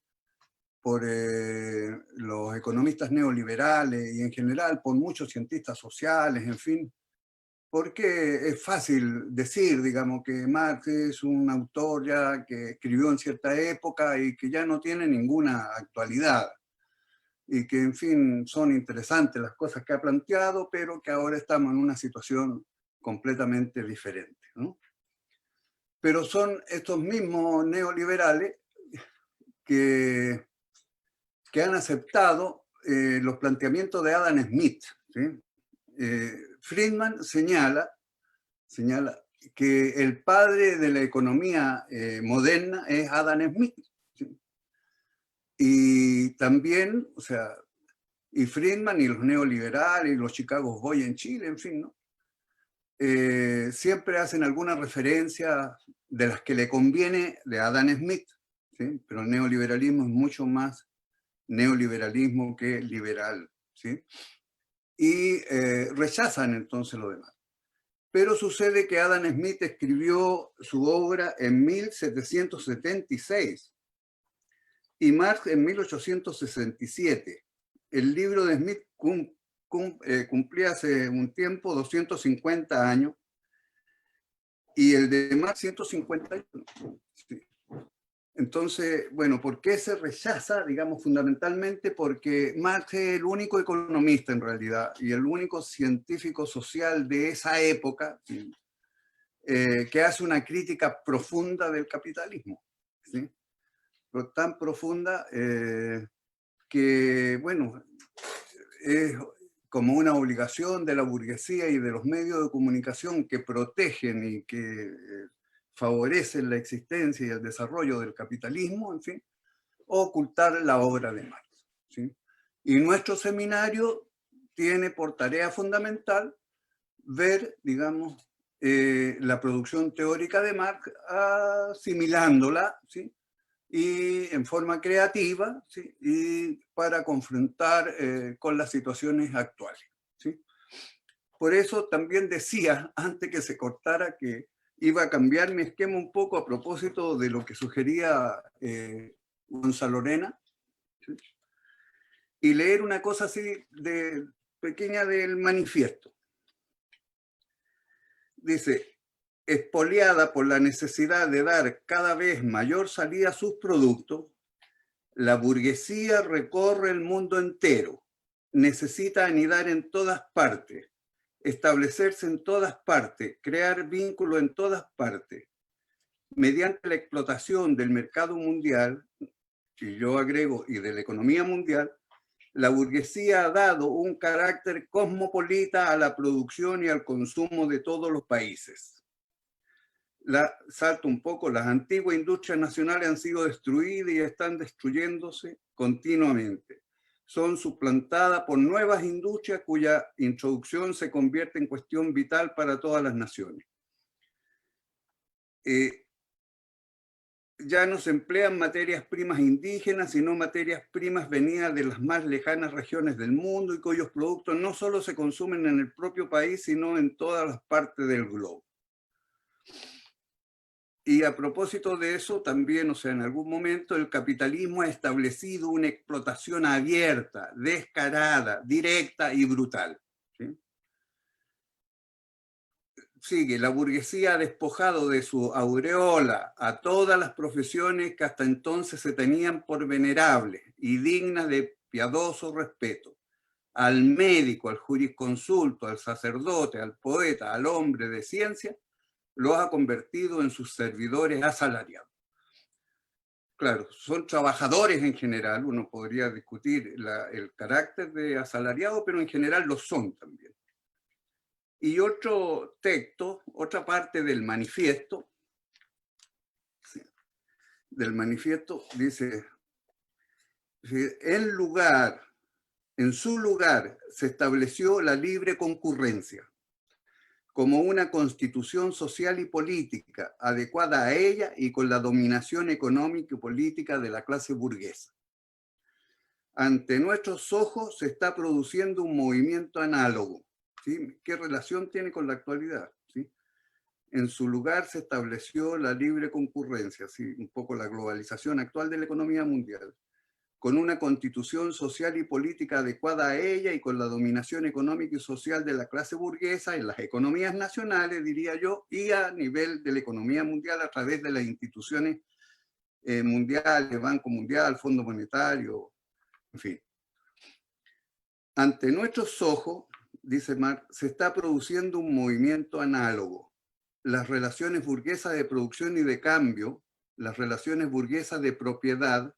por los economistas neoliberales y en general por muchos cientistas sociales, en fin, porque es fácil decir, digamos, que Marx es un autor ya que escribió en cierta época y que ya no tiene ninguna actualidad y que, en fin, son interesantes las cosas que ha planteado, pero que ahora estamos en una situación completamente diferente, ¿no? Pero son estos mismos neoliberales que han aceptado los planteamientos de Adam Smith, ¿sí? Friedman señala que el padre de la economía moderna es Adam Smith, ¿sí? Y también, o sea, y Friedman y los neoliberales y los Chicago Boys en Chile, en fin, ¿no? Siempre hacen alguna referencia de las que le conviene de Adam Smith, ¿sí? Pero el neoliberalismo es mucho más neoliberalismo que liberal, ¿sí? Y rechazan entonces lo demás. Pero sucede que Adam Smith escribió su obra en 1776 y Marx en 1867. El libro de Smith cumplía hace un tiempo 250 años y el de Marx 151. Sí. Entonces, bueno, ¿por qué se rechaza? Digamos, fundamentalmente porque Marx es el único economista en realidad y el único científico social de esa época, ¿sí?, que hace una crítica profunda del capitalismo, ¿sí? Pero tan profunda que, bueno, es como una obligación de la burguesía y de los medios de comunicación que protegen y que favorecen la existencia y el desarrollo del capitalismo, en fin, ocultar la obra de Marx, ¿sí? Y nuestro seminario tiene por tarea fundamental ver, digamos, la producción teórica de Marx, asimilándola, ¿sí?, y en forma creativa, ¿sí?, y para confrontar con las situaciones actuales, ¿sí? Por eso también decía, antes que se cortara, que iba a cambiar mi esquema un poco a propósito de lo que sugería Gonzalo Lorena, ¿sí?, y leer una cosa así pequeña del manifiesto. Dice: expoliada por la necesidad de dar cada vez mayor salida a sus productos, la burguesía recorre el mundo entero, necesita anidar en todas partes, establecerse en todas partes, crear vínculos en todas partes. Mediante la explotación del mercado mundial, y yo agrego, y de la economía mundial, la burguesía ha dado un carácter cosmopolita a la producción y al consumo de todos los países. Salto un poco, las antiguas industrias nacionales han sido destruidas y están destruyéndose continuamente. Son suplantadas por nuevas industrias cuya introducción se convierte en cuestión vital para todas las naciones. Ya no se emplean materias primas indígenas, sino materias primas venidas de las más lejanas regiones del mundo y cuyos productos no solo se consumen en el propio país, sino en todas las partes del globo. Y a propósito de eso, también, o sea, en algún momento el capitalismo ha establecido una explotación abierta, descarada, directa y brutal. ¿Sí? Sigue, la burguesía ha despojado de su aureola a todas las profesiones que hasta entonces se tenían por venerables y dignas de piadoso respeto. Al médico, al jurisconsulto, al sacerdote, al poeta, al hombre de ciencia, los ha convertido en sus servidores asalariados. Claro, son trabajadores en general, uno podría discutir el carácter de asalariado, pero en general lo son también. Y otro texto, otra parte del manifiesto dice, en su lugar se estableció la libre concurrencia como una constitución social y política adecuada a ella y con la dominación económica y política de la clase burguesa. Ante nuestros ojos se está produciendo un movimiento análogo. ¿Sí? ¿Qué relación tiene con la actualidad? ¿Sí? En su lugar se estableció la libre concurrencia, ¿sí? Un poco la globalización actual de la economía mundial, con una constitución social y política adecuada a ella y con la dominación económica y social de la clase burguesa en las economías nacionales, diría yo, y a nivel de la economía mundial a través de las instituciones mundiales, Banco Mundial, Fondo Monetario, en fin. Ante nuestros ojos, dice Marx, se está produciendo un movimiento análogo. Las relaciones burguesas de producción y de cambio, las relaciones burguesas de propiedad,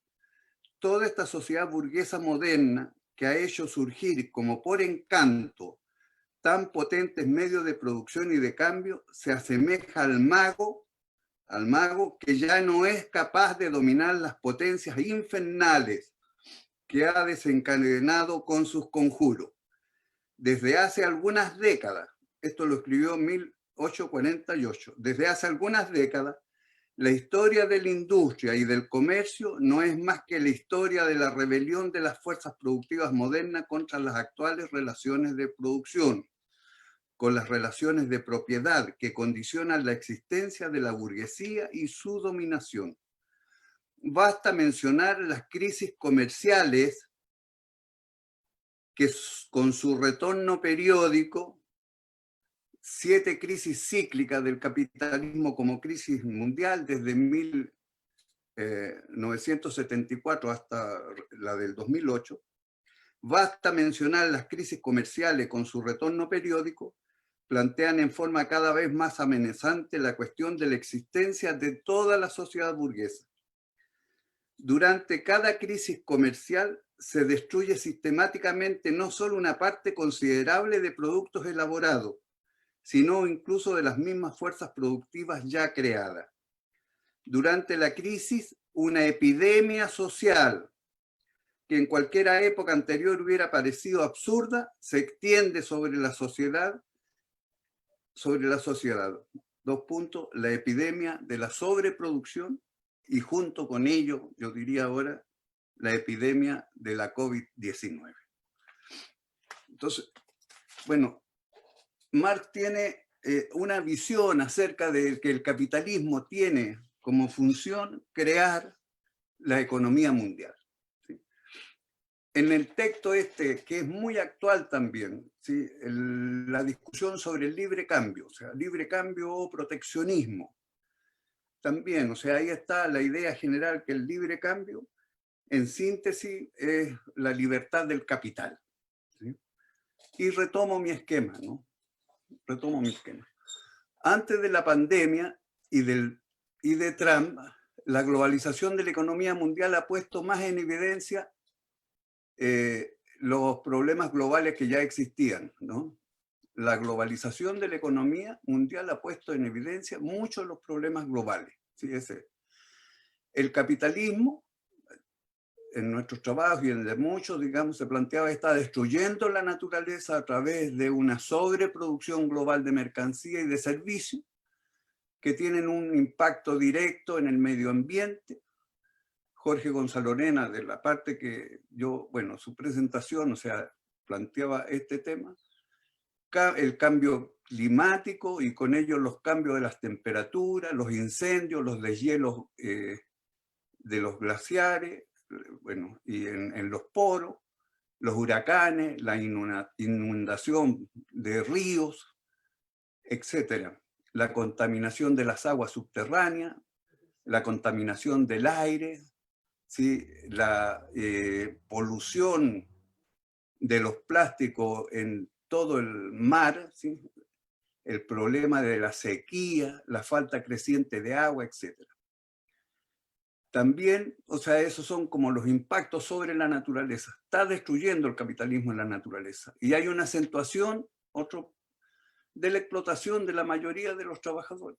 toda esta sociedad burguesa moderna que ha hecho surgir como por encanto tan potentes medios de producción y de cambio, se asemeja al mago que ya no es capaz de dominar las potencias infernales que ha desencadenado con sus conjuros. Desde hace algunas décadas, esto lo escribió en 1848, desde hace algunas décadas, la historia de la industria y del comercio no es más que la historia de la rebelión de las fuerzas productivas modernas contra las actuales relaciones de producción, con las relaciones de propiedad que condicionan la existencia de la burguesía y su dominación. Basta mencionar las crisis comerciales que con su retorno periódico, 7 crisis cíclicas del capitalismo como crisis mundial desde 1974 hasta la del 2008, basta mencionar las crisis comerciales con su retorno periódico, plantean en forma cada vez más amenazante la cuestión de la existencia de toda la sociedad burguesa. Durante cada crisis comercial se destruye sistemáticamente no solo una parte considerable de productos elaborados, sino incluso de las mismas fuerzas productivas ya creadas. Durante la crisis, una epidemia social que en cualquier época anterior hubiera parecido absurda, se extiende sobre la sociedad. Dos puntos, la epidemia de la sobreproducción y junto con ello, yo diría ahora, la epidemia de la COVID-19. Entonces, bueno, Marx tiene una visión acerca de que el capitalismo tiene como función crear la economía mundial. ¿Sí? En el texto este, que es muy actual también, ¿sí? La discusión sobre el libre cambio, o sea, libre cambio o proteccionismo. También, o sea, ahí está la idea general que el libre cambio, en síntesis, es la libertad del capital. ¿Sí? Y retomo mi esquema, ¿no? Antes de la pandemia y de Trump, la globalización de la economía mundial ha puesto más en evidencia los problemas globales que ya existían, ¿no? La globalización de la economía mundial ha puesto en evidencia muchos de los problemas globales. ¿Sí? El capitalismo, en nuestros trabajos y en el de muchos, digamos, se planteaba está destruyendo la naturaleza a través de una sobreproducción global de mercancía y de servicios que tienen un impacto directo en el medio ambiente. Jorge Gonzalorena, de la parte que yo, bueno, su presentación, o sea, planteaba este tema, el cambio climático y con ello los cambios de las temperaturas, los incendios, los deshielos de los glaciares, bueno, y en los poros, los huracanes, la inundación de ríos, etc. La contaminación de las aguas subterráneas, la contaminación del aire, ¿sí? La polución de los plásticos en todo el mar, ¿sí? El problema de la sequía, la falta creciente de agua, etc. También, o sea, esos son como los impactos sobre la naturaleza. Está destruyendo el capitalismo en la naturaleza. Y hay una acentuación, de la explotación de la mayoría de los trabajadores.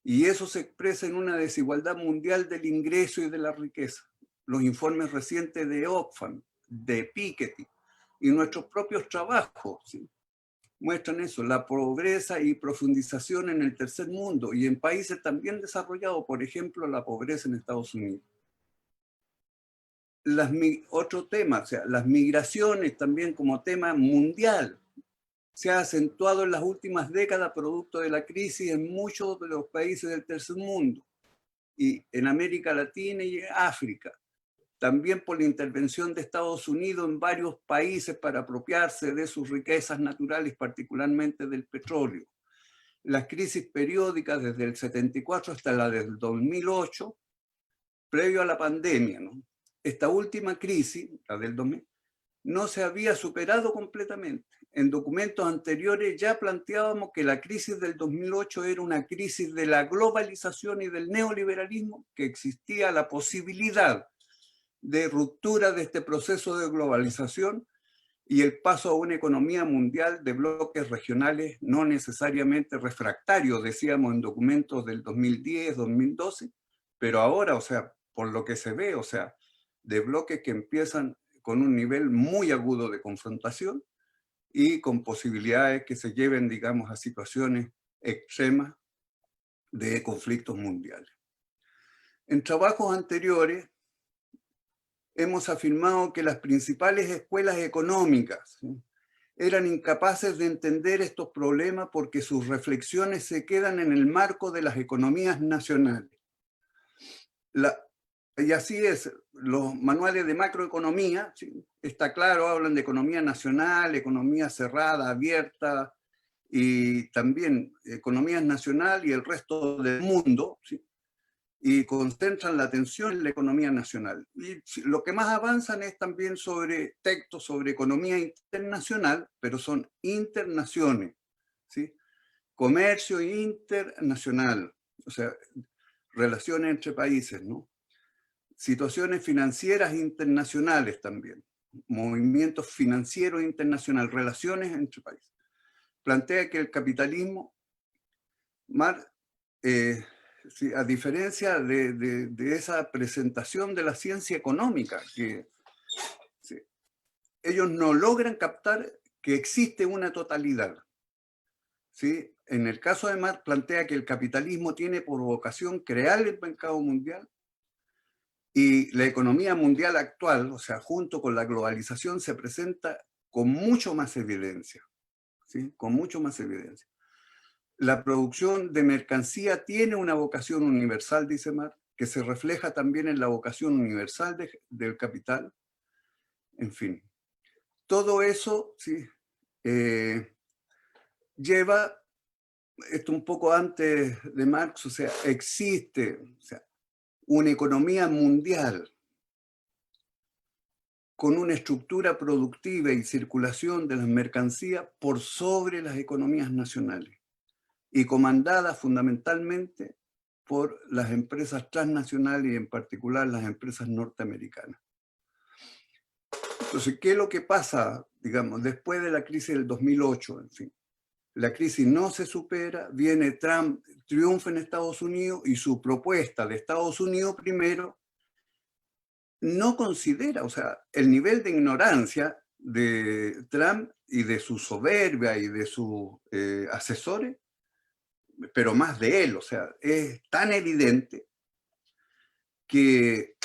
Y eso se expresa en una desigualdad mundial del ingreso y de la riqueza. Los informes recientes de Oxfam, de Piketty y nuestros propios trabajos, ¿sí? Muestran eso, la pobreza y profundización en el tercer mundo y en países también desarrollados, por ejemplo, la pobreza en Estados Unidos. Otro tema, o sea, las migraciones también como tema mundial, se ha acentuado en las últimas décadas producto de la crisis en muchos de los países del tercer mundo y en América Latina y África. También por la intervención de Estados Unidos en varios países para apropiarse de sus riquezas naturales, particularmente del petróleo. Las crisis periódicas desde el 74 hasta la del 2008, previo a la pandemia, ¿no? Esta última crisis, la del 2000, no se había superado completamente. En documentos anteriores ya planteábamos que la crisis del 2008 era una crisis de la globalización y del neoliberalismo, que existía la posibilidad de ruptura de este proceso de globalización y el paso a una economía mundial de bloques regionales no necesariamente refractarios, decíamos en documentos del 2010, 2012, pero ahora, o sea, por lo que se ve, o sea, de bloques que empiezan con un nivel muy agudo de confrontación y con posibilidades que se lleven, digamos, a situaciones extremas de conflictos mundiales. En trabajos anteriores, hemos afirmado que las principales escuelas económicas, ¿sí?, eran incapaces de entender estos problemas porque sus reflexiones se quedan en el marco de las economías nacionales. Y así es, los manuales de macroeconomía, ¿sí?, está claro, hablan de economía nacional, economía cerrada, abierta, y también economía nacional y el resto del mundo, ¿sí?, y concentran la atención en la economía nacional. Y lo que más avanzan es también sobre textos sobre economía internacional, pero son internaciones, ¿sí? Comercio internacional, o sea, relaciones entre países, ¿no? Situaciones financieras internacionales también, movimientos financieros internacionales, relaciones entre países. Plantea que el capitalismo, sí, a diferencia de esa presentación de la ciencia económica, que sí, ellos no logran captar que existe una totalidad. ¿Sí? En el caso de Marx plantea que el capitalismo tiene por vocación crear el mercado mundial y la economía mundial actual, o sea, junto con la globalización, se presenta con mucho más evidencia. ¿Sí? Con mucho más evidencia. La producción de mercancía tiene una vocación universal, dice Marx, que se refleja también en la vocación universal del capital. En fin, todo eso, ¿sí?, lleva, esto un poco antes de Marx, o sea, existe, o sea, una economía mundial con una estructura productiva y circulación de las mercancías por sobre las economías nacionales y comandada fundamentalmente por las empresas transnacionales y en particular las empresas norteamericanas. Entonces, ¿qué es lo que pasa, digamos, después de la crisis del 2008? En fin, la crisis no se supera, viene Trump, triunfa en Estados Unidos y su propuesta de Estados Unidos primero no considera, o sea, el nivel de ignorancia de Trump y de su soberbia y de sus asesores, pero más de él, o sea, es tan evidente que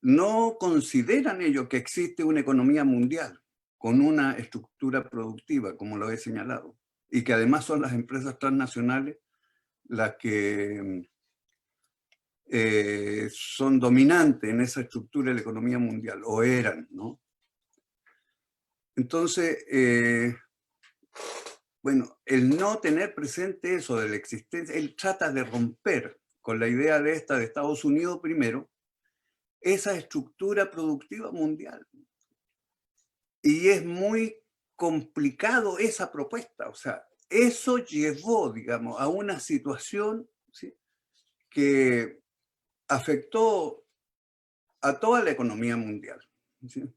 no consideran ellos que existe una economía mundial con una estructura productiva, como lo he señalado, y que además son las empresas transnacionales las que son dominantes en esa estructura de la economía mundial, o eran, ¿no? Entonces, bueno, el no tener presente eso de la existencia, él trata de romper con la idea de Estados Unidos primero, esa estructura productiva mundial. Y es muy complicado esa propuesta, o sea, eso llevó, digamos, a una situación, ¿sí?, que afectó a toda la economía mundial, ¿sí?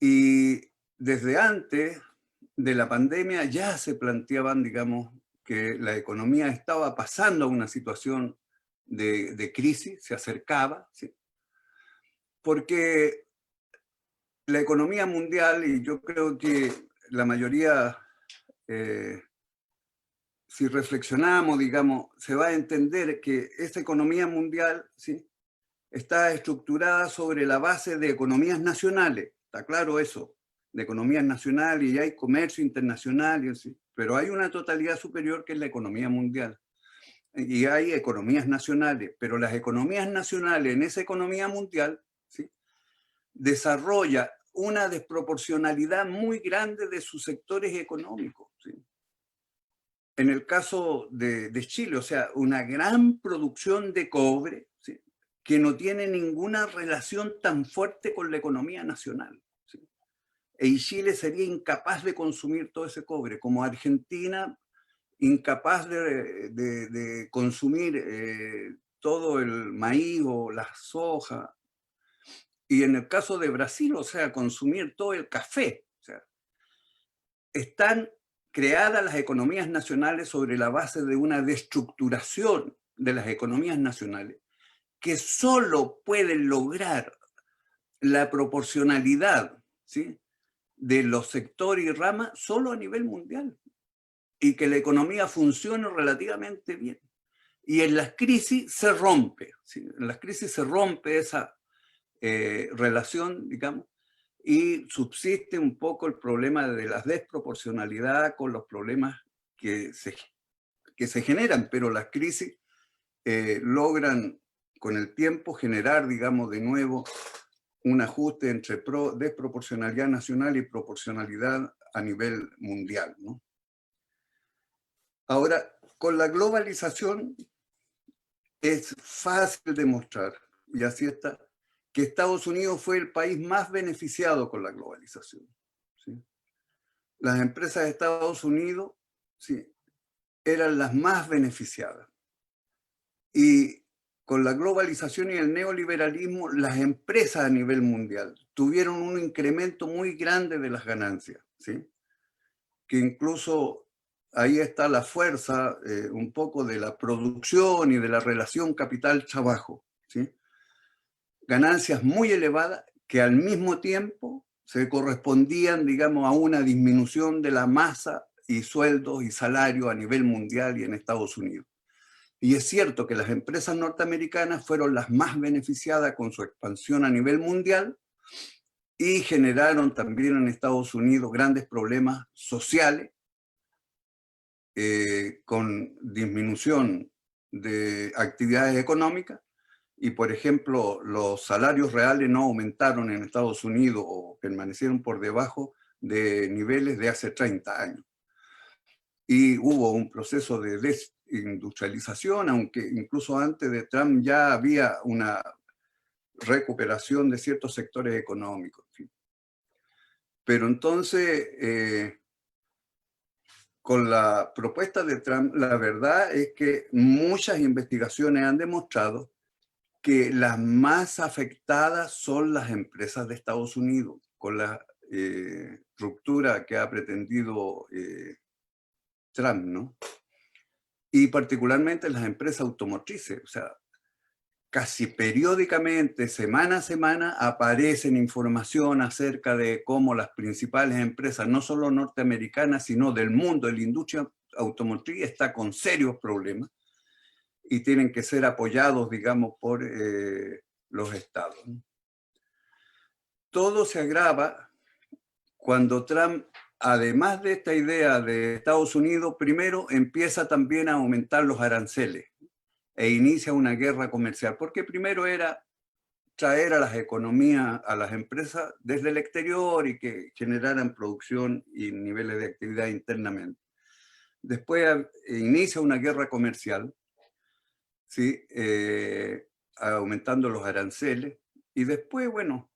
Y desde antes de la pandemia ya se planteaban, digamos, que la economía estaba pasando a una situación de crisis, se acercaba, ¿sí? Porque la economía mundial, y yo creo que la mayoría, si reflexionamos, digamos, se va a entender que esta economía mundial, ¿sí?, está estructurada sobre la base de economías nacionales, está claro eso, de economías nacionales, y hay comercio internacional, y así, pero hay una totalidad superior que es la economía mundial. Y hay economías nacionales, pero las economías nacionales en esa economía mundial, ¿sí?, desarrolla una desproporcionalidad muy grande de sus sectores económicos, ¿sí? En el caso de Chile, o sea, una gran producción de cobre, ¿sí?, que no tiene ninguna relación tan fuerte con la economía nacional, ¿sí? Y Chile sería incapaz de consumir todo ese cobre, como Argentina incapaz de consumir todo el maíz o la soja. Y en el caso de Brasil, o sea, consumir todo el café. O sea, están creadas las economías nacionales sobre la base de una destructuración de las economías nacionales que solo pueden lograr la proporcionalidad, ¿sí?, de los sectores y ramas solo a nivel mundial, y que la economía funcione relativamente bien. Y en las crisis se rompe, ¿sí? En las crisis se rompe esa relación, digamos, y subsiste un poco el problema de la desproporcionalidad con los problemas que se generan, pero las crisis logran con el tiempo generar, digamos, de nuevo un ajuste entre desproporcionalidad nacional y proporcionalidad a nivel mundial, ¿no? Ahora, con la globalización es fácil demostrar, y así está, que Estados Unidos fue el país más beneficiado con la globalización, ¿sí? Las empresas de Estados Unidos, sí, eran las más beneficiadas. Y con la globalización y el neoliberalismo, las empresas a nivel mundial tuvieron un incremento muy grande de las ganancias, ¿sí?, que incluso ahí está la fuerza un poco de la producción y de la relación capital-trabajo, ¿sí? Ganancias muy elevadas que al mismo tiempo se correspondían, digamos, a una disminución de la masa y sueldos y salarios a nivel mundial y en Estados Unidos. Y es cierto que las empresas norteamericanas fueron las más beneficiadas con su expansión a nivel mundial y generaron también en Estados Unidos grandes problemas sociales, con disminución de actividades económicas. Y, por ejemplo, los salarios reales no aumentaron en Estados Unidos o permanecieron por debajo de niveles de hace 30 años. Y hubo un proceso de desindustrialización, aunque incluso antes de Trump ya había una recuperación de ciertos sectores económicos. Pero entonces, con la propuesta de Trump, la verdad es que muchas investigaciones han demostrado que las más afectadas son las empresas de Estados Unidos, con la ruptura que ha pretendido Trump, ¿no? Y particularmente las empresas automotrices. O sea, casi periódicamente, semana a semana, aparecen información acerca de cómo las principales empresas, no solo norteamericanas, sino del mundo, de la industria automotriz, está con serios problemas y tienen que ser apoyados, digamos, por los estados. Todo se agrava cuando Trump, además de esta idea de Estados Unidos, primero empieza también a aumentar los aranceles e inicia una guerra comercial, porque primero era traer a las economías, a las empresas desde el exterior y que generaran producción y niveles de actividad internamente. Después inicia una guerra comercial, ¿sí? Aumentando los aranceles, y después, bueno,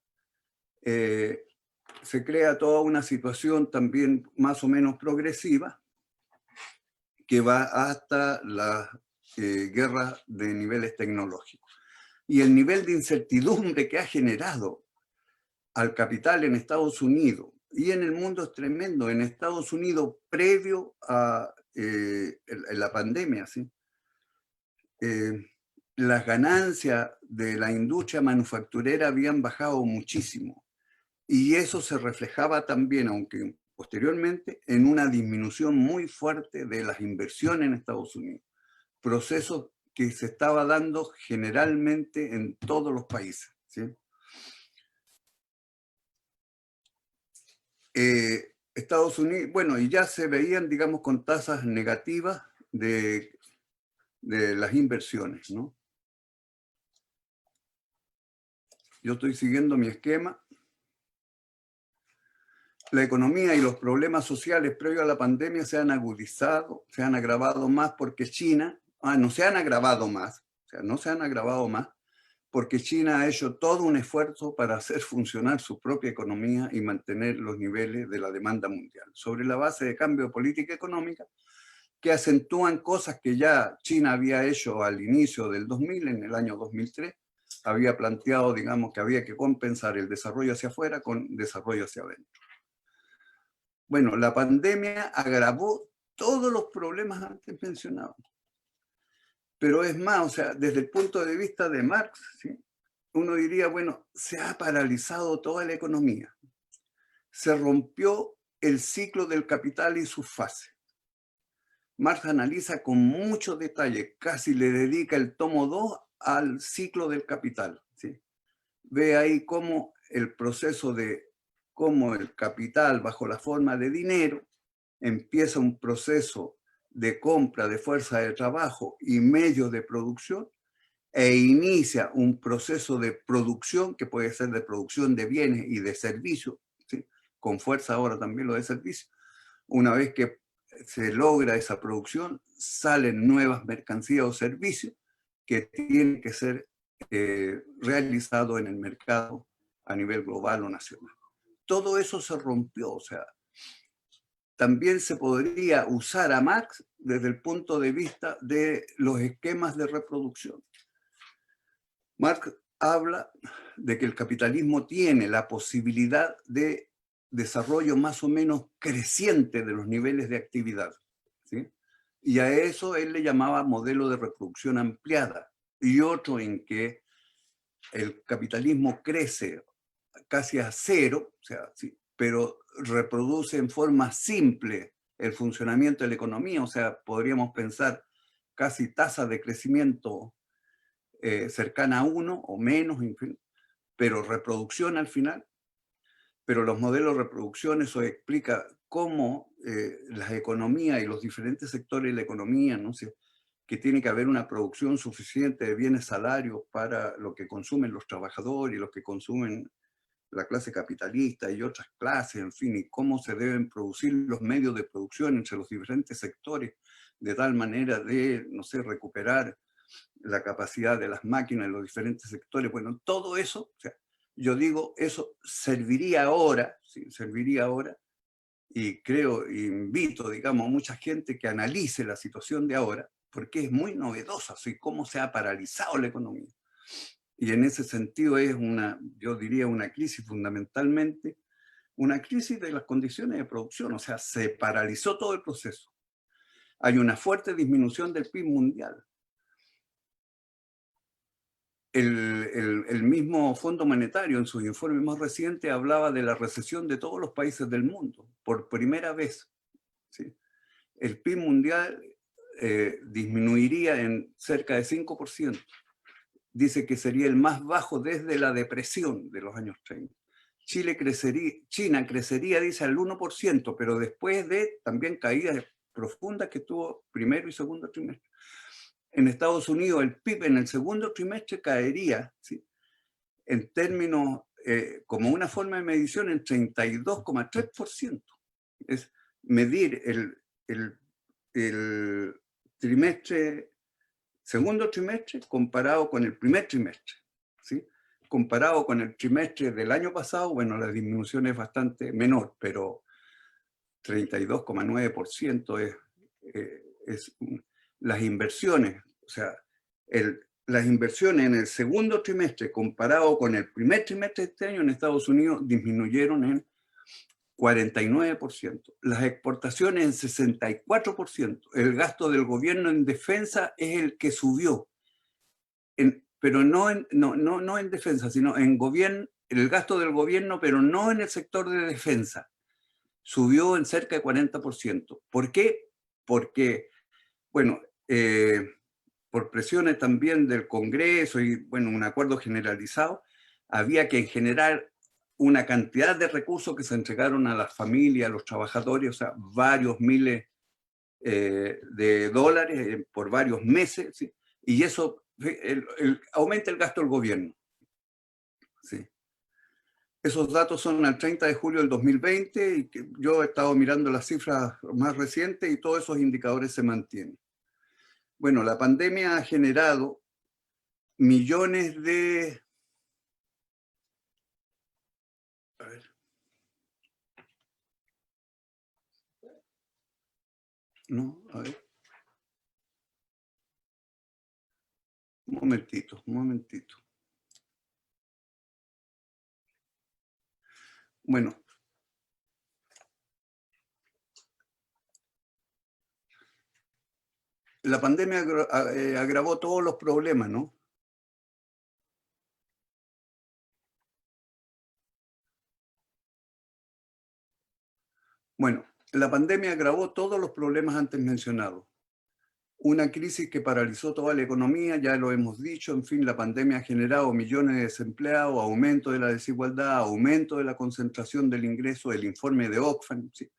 se crea toda una situación también más o menos progresiva que va hasta las guerras de niveles tecnológicos. Y el nivel de incertidumbre que ha generado al capital en Estados Unidos y en el mundo es tremendo. En Estados Unidos, previo a la pandemia, ¿sí? Las ganancias de la industria manufacturera habían bajado muchísimo. Y eso se reflejaba también, aunque posteriormente, en una disminución muy fuerte de las inversiones en Estados Unidos. Proceso que se estaba dando generalmente en todos los países, ¿sí? Estados Unidos, bueno, y ya se veían, digamos, con tasas negativas de las inversiones, ¿no? Yo estoy siguiendo mi esquema. La economía y los problemas sociales previos a la pandemia se han agudizado, se han agravado más porque China, no se han agravado más, o sea, no se han agravado más, porque China ha hecho todo un esfuerzo para hacer funcionar su propia economía y mantener los niveles de la demanda mundial, sobre la base de cambio de política económica que acentúan cosas que ya China había hecho al inicio del 2000, en el año 2003, había planteado, digamos, que había que compensar el desarrollo hacia afuera con desarrollo hacia adentro. Bueno, la pandemia agravó todos los problemas antes mencionados. Pero es más, o sea, desde el punto de vista de Marx, ¿sí? Uno diría, bueno, se ha paralizado toda la economía. Se rompió el ciclo del capital y sus fases. Marx analiza con mucho detalle, casi le dedica el tomo 2 al ciclo del capital, ¿sí? Ve ahí cómo el proceso de cómo el capital bajo la forma de dinero empieza un proceso de compra de fuerza de trabajo y medios de producción e inicia un proceso de producción que puede ser de producción de bienes y de servicios, ¿sí? Con fuerza ahora también lo de servicios. Una vez que se logra esa producción, salen nuevas mercancías o servicios que tienen que ser realizados en el mercado a nivel global o nacional. Todo eso se rompió, o sea, también se podría usar a Marx desde el punto de vista de los esquemas de reproducción. Marx habla de que el capitalismo tiene la posibilidad de desarrollo más o menos creciente de los niveles de actividad, ¿sí? Y a eso él le llamaba modelo de reproducción ampliada, y otro en que el capitalismo crece casi a cero, o sea, sí, pero reproduce en forma simple el funcionamiento de la economía, o sea, podríamos pensar casi tasas de crecimiento cercana a 1 o menos, en fin, pero reproducción al final. Pero los modelos de reproducción, eso explica cómo las economías y los diferentes sectores de la economía, ¿no? Que tiene que haber una producción suficiente de bienes salarios para lo que consumen los trabajadores y los que consumen la clase capitalista y otras clases, en fin, y cómo se deben producir los medios de producción entre los diferentes sectores de tal manera de, no sé, recuperar la capacidad de las máquinas en los diferentes sectores. Bueno, todo eso, o sea, yo digo, eso serviría ahora, ¿sí? Serviría ahora, y creo, invito, digamos, a mucha gente que analice la situación de ahora, porque es muy novedosa, ¿sí? Cómo se ha paralizado la economía. Y en ese sentido es una, yo diría, una crisis fundamentalmente, una crisis de las condiciones de producción, o sea, se paralizó todo el proceso. Hay una fuerte disminución del PIB mundial. El mismo Fondo Monetario en sus informes más recientes hablaba de la recesión de todos los países del mundo, por primera vez, ¿sí? El PIB mundial disminuiría en cerca de 5%. Dice que sería el más bajo desde la depresión de los años 30. China crecería, dice, al 1%, pero después de también caídas profundas que tuvo primero y segundo trimestre. En Estados Unidos el PIB en el segundo trimestre caería, ¿sí?, en términos, como una forma de medición, en 32,3%. Es medir el trimestre, segundo trimestre comparado con el primer trimestre, ¿sí? Comparado con el trimestre del año pasado, bueno, la disminución es bastante menor, pero 32,9% es las inversiones, o sea, las inversiones en el segundo trimestre comparado con el primer trimestre de este año en Estados Unidos disminuyeron en 49%, las exportaciones en 64%, el gasto del gobierno en defensa es el que subió, pero no en defensa, sino en gobierno, el gasto del gobierno, pero no en el sector de defensa, subió en cerca de 40%. ¿Por qué? Porque, bueno, por presiones también del Congreso y, bueno, un acuerdo generalizado, había que generar una cantidad de recursos que se entregaron a las familias, a los trabajadores, o sea, varios miles de dólares por varios meses, ¿sí? Y eso aumenta el gasto del gobierno. ¿Sí? Esos datos son al 30 de julio del 2020 y que yo he estado mirando las cifras más recientes y todos esos indicadores se mantienen. Bueno, la pandemia ha generado millones de... A ver. No, a ver. Un momentito, un momentito. Bueno. La pandemia agravó todos los problemas, ¿no? Bueno, la pandemia agravó todos los problemas antes mencionados. Una crisis que paralizó toda la economía, ya lo hemos dicho, en fin, la pandemia ha generado millones de desempleados, aumento de la desigualdad, aumento de la concentración del ingreso, el informe de Oxfam, ¿sí?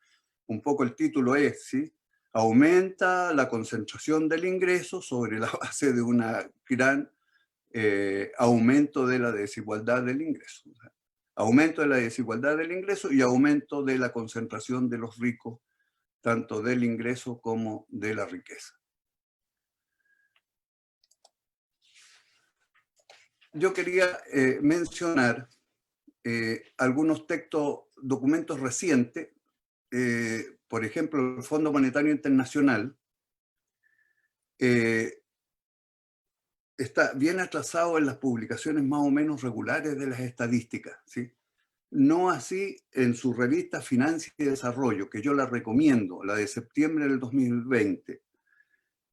Un poco el título es, ¿sí? Aumenta la concentración del ingreso sobre la base de un gran aumento de la desigualdad del ingreso. Aumento de la desigualdad del ingreso y aumento de la concentración de los ricos, tanto del ingreso como de la riqueza. Yo quería mencionar algunos documentos recientes, por ejemplo, el Fondo Monetario Internacional está bien atrasado en las publicaciones más o menos regulares de las estadísticas, ¿sí? No así en su revista Finanzas y Desarrollo, que yo la recomiendo, la de septiembre del 2020,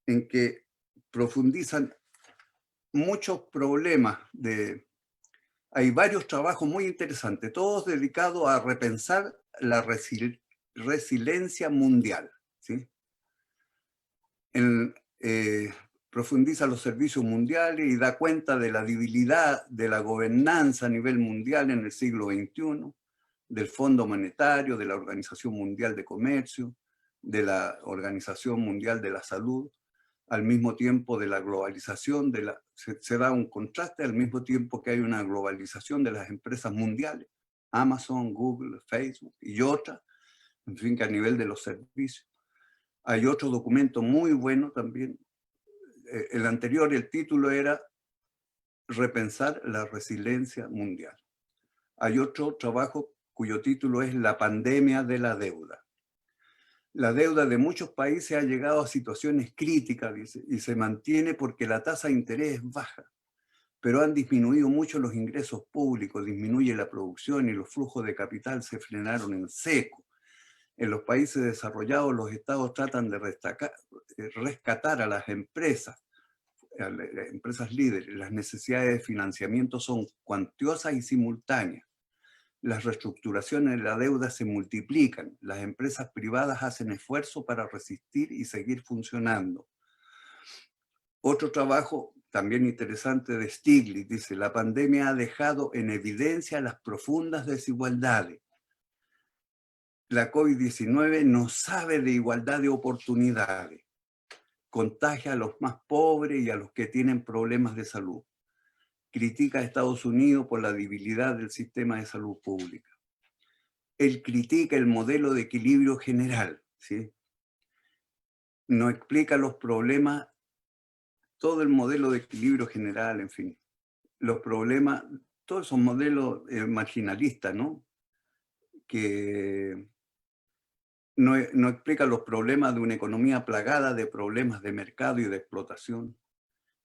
en que profundizan muchos problemas hay varios trabajos muy interesantes, todos dedicados a repensar la resiliencia mundial, ¿sí? Profundiza los servicios mundiales y da cuenta de la debilidad de la gobernanza a nivel mundial en el siglo XXI, del Fondo Monetario, de la Organización Mundial de Comercio, de la Organización Mundial de la Salud, al mismo tiempo de la globalización, se da un contraste al mismo tiempo que hay una globalización de las empresas mundiales, Amazon, Google, Facebook y otras, en fin, que a nivel de los servicios. Hay otro documento muy bueno también. El anterior, el título era Repensar la resiliencia mundial. Hay otro trabajo cuyo título es La pandemia de la deuda. La deuda de muchos países ha llegado a situaciones críticas, dice, y se mantiene porque la tasa de interés es baja, pero han disminuido mucho los ingresos públicos, disminuye la producción y los flujos de capital se frenaron en seco. En los países desarrollados, los estados tratan de rescatar a las empresas líderes. Las necesidades de financiamiento son cuantiosas y simultáneas. Las reestructuraciones de la deuda se multiplican. Las empresas privadas hacen esfuerzo para resistir y seguir funcionando. Otro trabajo también interesante, de Stiglitz, dice: la pandemia ha dejado en evidencia las profundas desigualdades. La COVID-19 no sabe de igualdad de oportunidades. Contagia a los más pobres y a los que tienen problemas de salud. Critica a Estados Unidos por la debilidad del sistema de salud pública. Él critica el modelo de equilibrio general, ¿sí? No explica los problemas, todo el modelo de equilibrio general, en fin. Los problemas, todos esos modelos marginalistas, ¿no? Que no explica los problemas de una economía plagada de problemas de mercado y de explotación.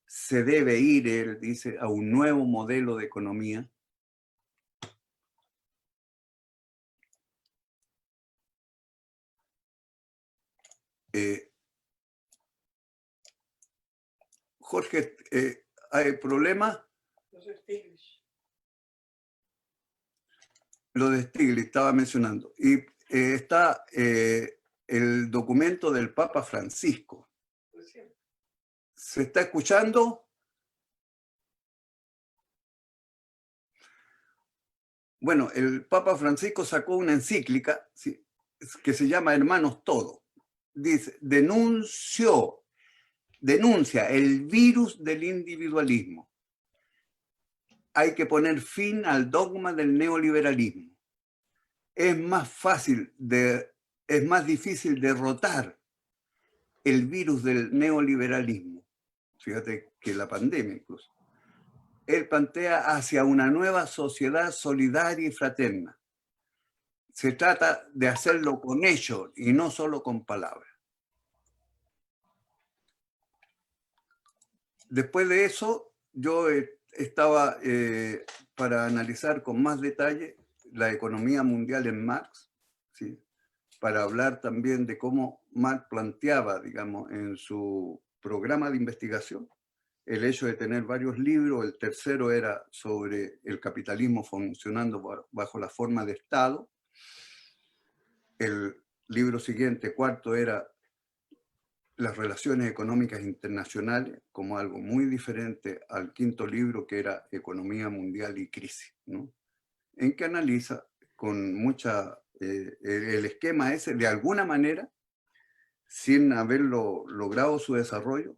Se debe ir, él dice, a un nuevo modelo de economía. Jorge, ¿hay problemas? Lo de Stiglitz estaba mencionando. Y está el documento del Papa Francisco. ¿Se está escuchando? Bueno, el Papa Francisco sacó una encíclica, ¿sí?, que se llama Hermanos Todos. Dice: denuncia el virus del individualismo. Hay que poner fin al dogma del neoliberalismo. Es más difícil derrotar el virus del neoliberalismo. Fíjate que la pandemia incluso. Él plantea hacia una nueva sociedad solidaria y fraterna. Se trata de hacerlo con hechos y no solo con palabras. Después de eso, yo estaba para analizar con más detalle la economía mundial en Marx, ¿sí?, para hablar también de cómo Marx planteaba, digamos, en su programa de investigación, el hecho de tener varios libros. El tercero era sobre el capitalismo funcionando bajo la forma de Estado. El libro siguiente, cuarto, era las relaciones económicas internacionales, como algo muy diferente al quinto libro, que era Economía Mundial y Crisis, ¿no?, en que analiza con mucha... el esquema ese, de alguna manera, sin haberlo logrado su desarrollo,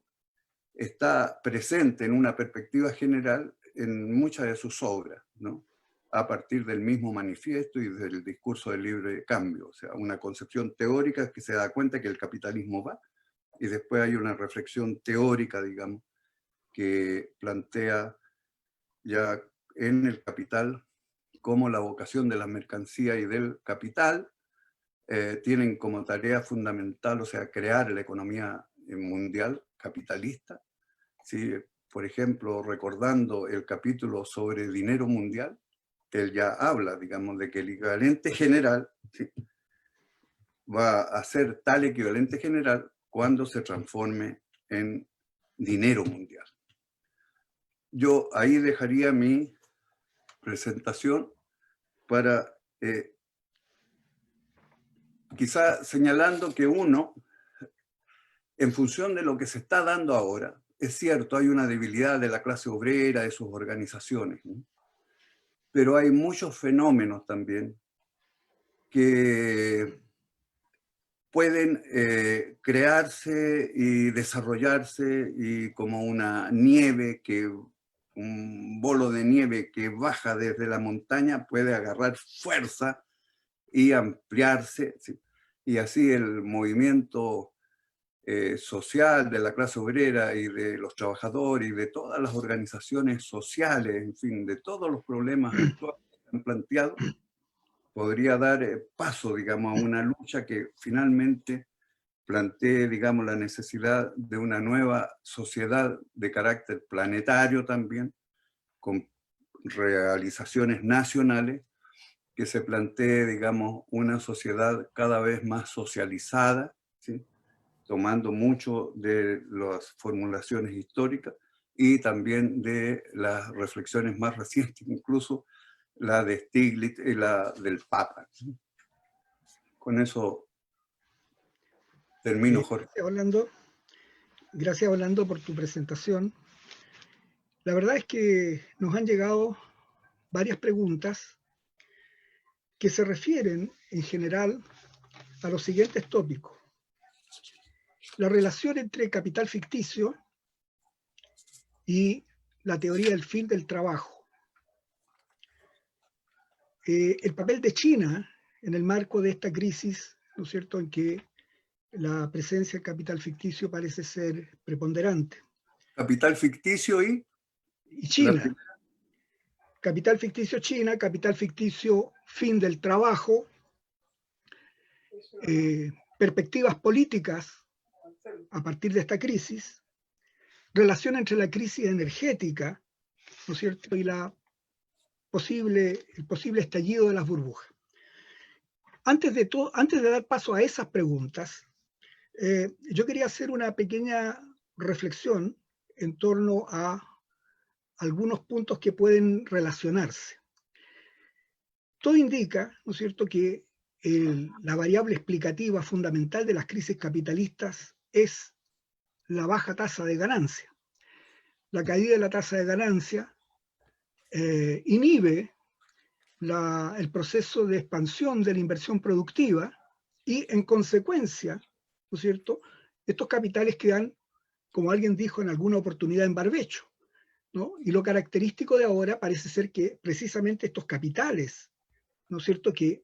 está presente en una perspectiva general en muchas de sus obras, ¿no?, a partir del mismo manifiesto y del discurso del libre cambio. O sea, una concepción teórica que se da cuenta que el capitalismo va, y después hay una reflexión teórica, digamos, que plantea ya en el Capital cómo la vocación de la mercancía y del capital tienen como tarea fundamental, o sea, crear la economía mundial capitalista, ¿sí? Por ejemplo, recordando el capítulo sobre dinero mundial, él ya habla, digamos, de que el equivalente general, ¿sí?, va a ser tal equivalente general cuando se transforme en dinero mundial. Yo ahí dejaría mi presentación para quizá señalando que uno, en función de lo que se está dando ahora, es cierto, hay una debilidad de la clase obrera, de sus organizaciones, ¿no?, pero hay muchos fenómenos también que pueden crearse y desarrollarse, y como una nieve, un bolo de nieve que baja desde la montaña puede agarrar fuerza y ampliarse, ¿sí?, y así el movimiento social de la clase obrera y de los trabajadores y de todas las organizaciones sociales, en fin, de todos los problemas actuales que se han planteado, podría dar paso, digamos, a una lucha que finalmente plantee, digamos, la necesidad de una nueva sociedad de carácter planetario también, con realizaciones nacionales, que se plantee, digamos, una sociedad cada vez más socializada, ¿sí?, tomando mucho de las formulaciones históricas y también de las reflexiones más recientes, incluso la de Stiglitz y la del Papa. Con eso termino, Jorge. Gracias, Orlando, por tu presentación. La verdad es que nos han llegado varias preguntas que se refieren en general a los siguientes tópicos. La relación entre capital ficticio y la teoría del fin del trabajo. El papel de China en el marco de esta crisis, ¿no es cierto?, en que la presencia del capital ficticio parece ser preponderante. Capital ficticio y China. Capital ficticio China, capital ficticio fin del trabajo, perspectivas políticas a partir de esta crisis, relación entre la crisis energética, ¿no es cierto?, y el posible estallido de las burbujas. Antes de dar paso a esas preguntas, yo quería hacer una pequeña reflexión en torno a algunos puntos que pueden relacionarse. Todo indica, ¿no es cierto?, que la variable explicativa fundamental de las crisis capitalistas es la baja tasa de ganancia. La caída de la tasa de ganancia inhibe el proceso de expansión de la inversión productiva y, en consecuencia, ¿no es cierto?, estos capitales quedan, como alguien dijo en alguna oportunidad, en barbecho, ¿no? Y lo característico de ahora parece ser que precisamente estos capitales, ¿no es cierto?, que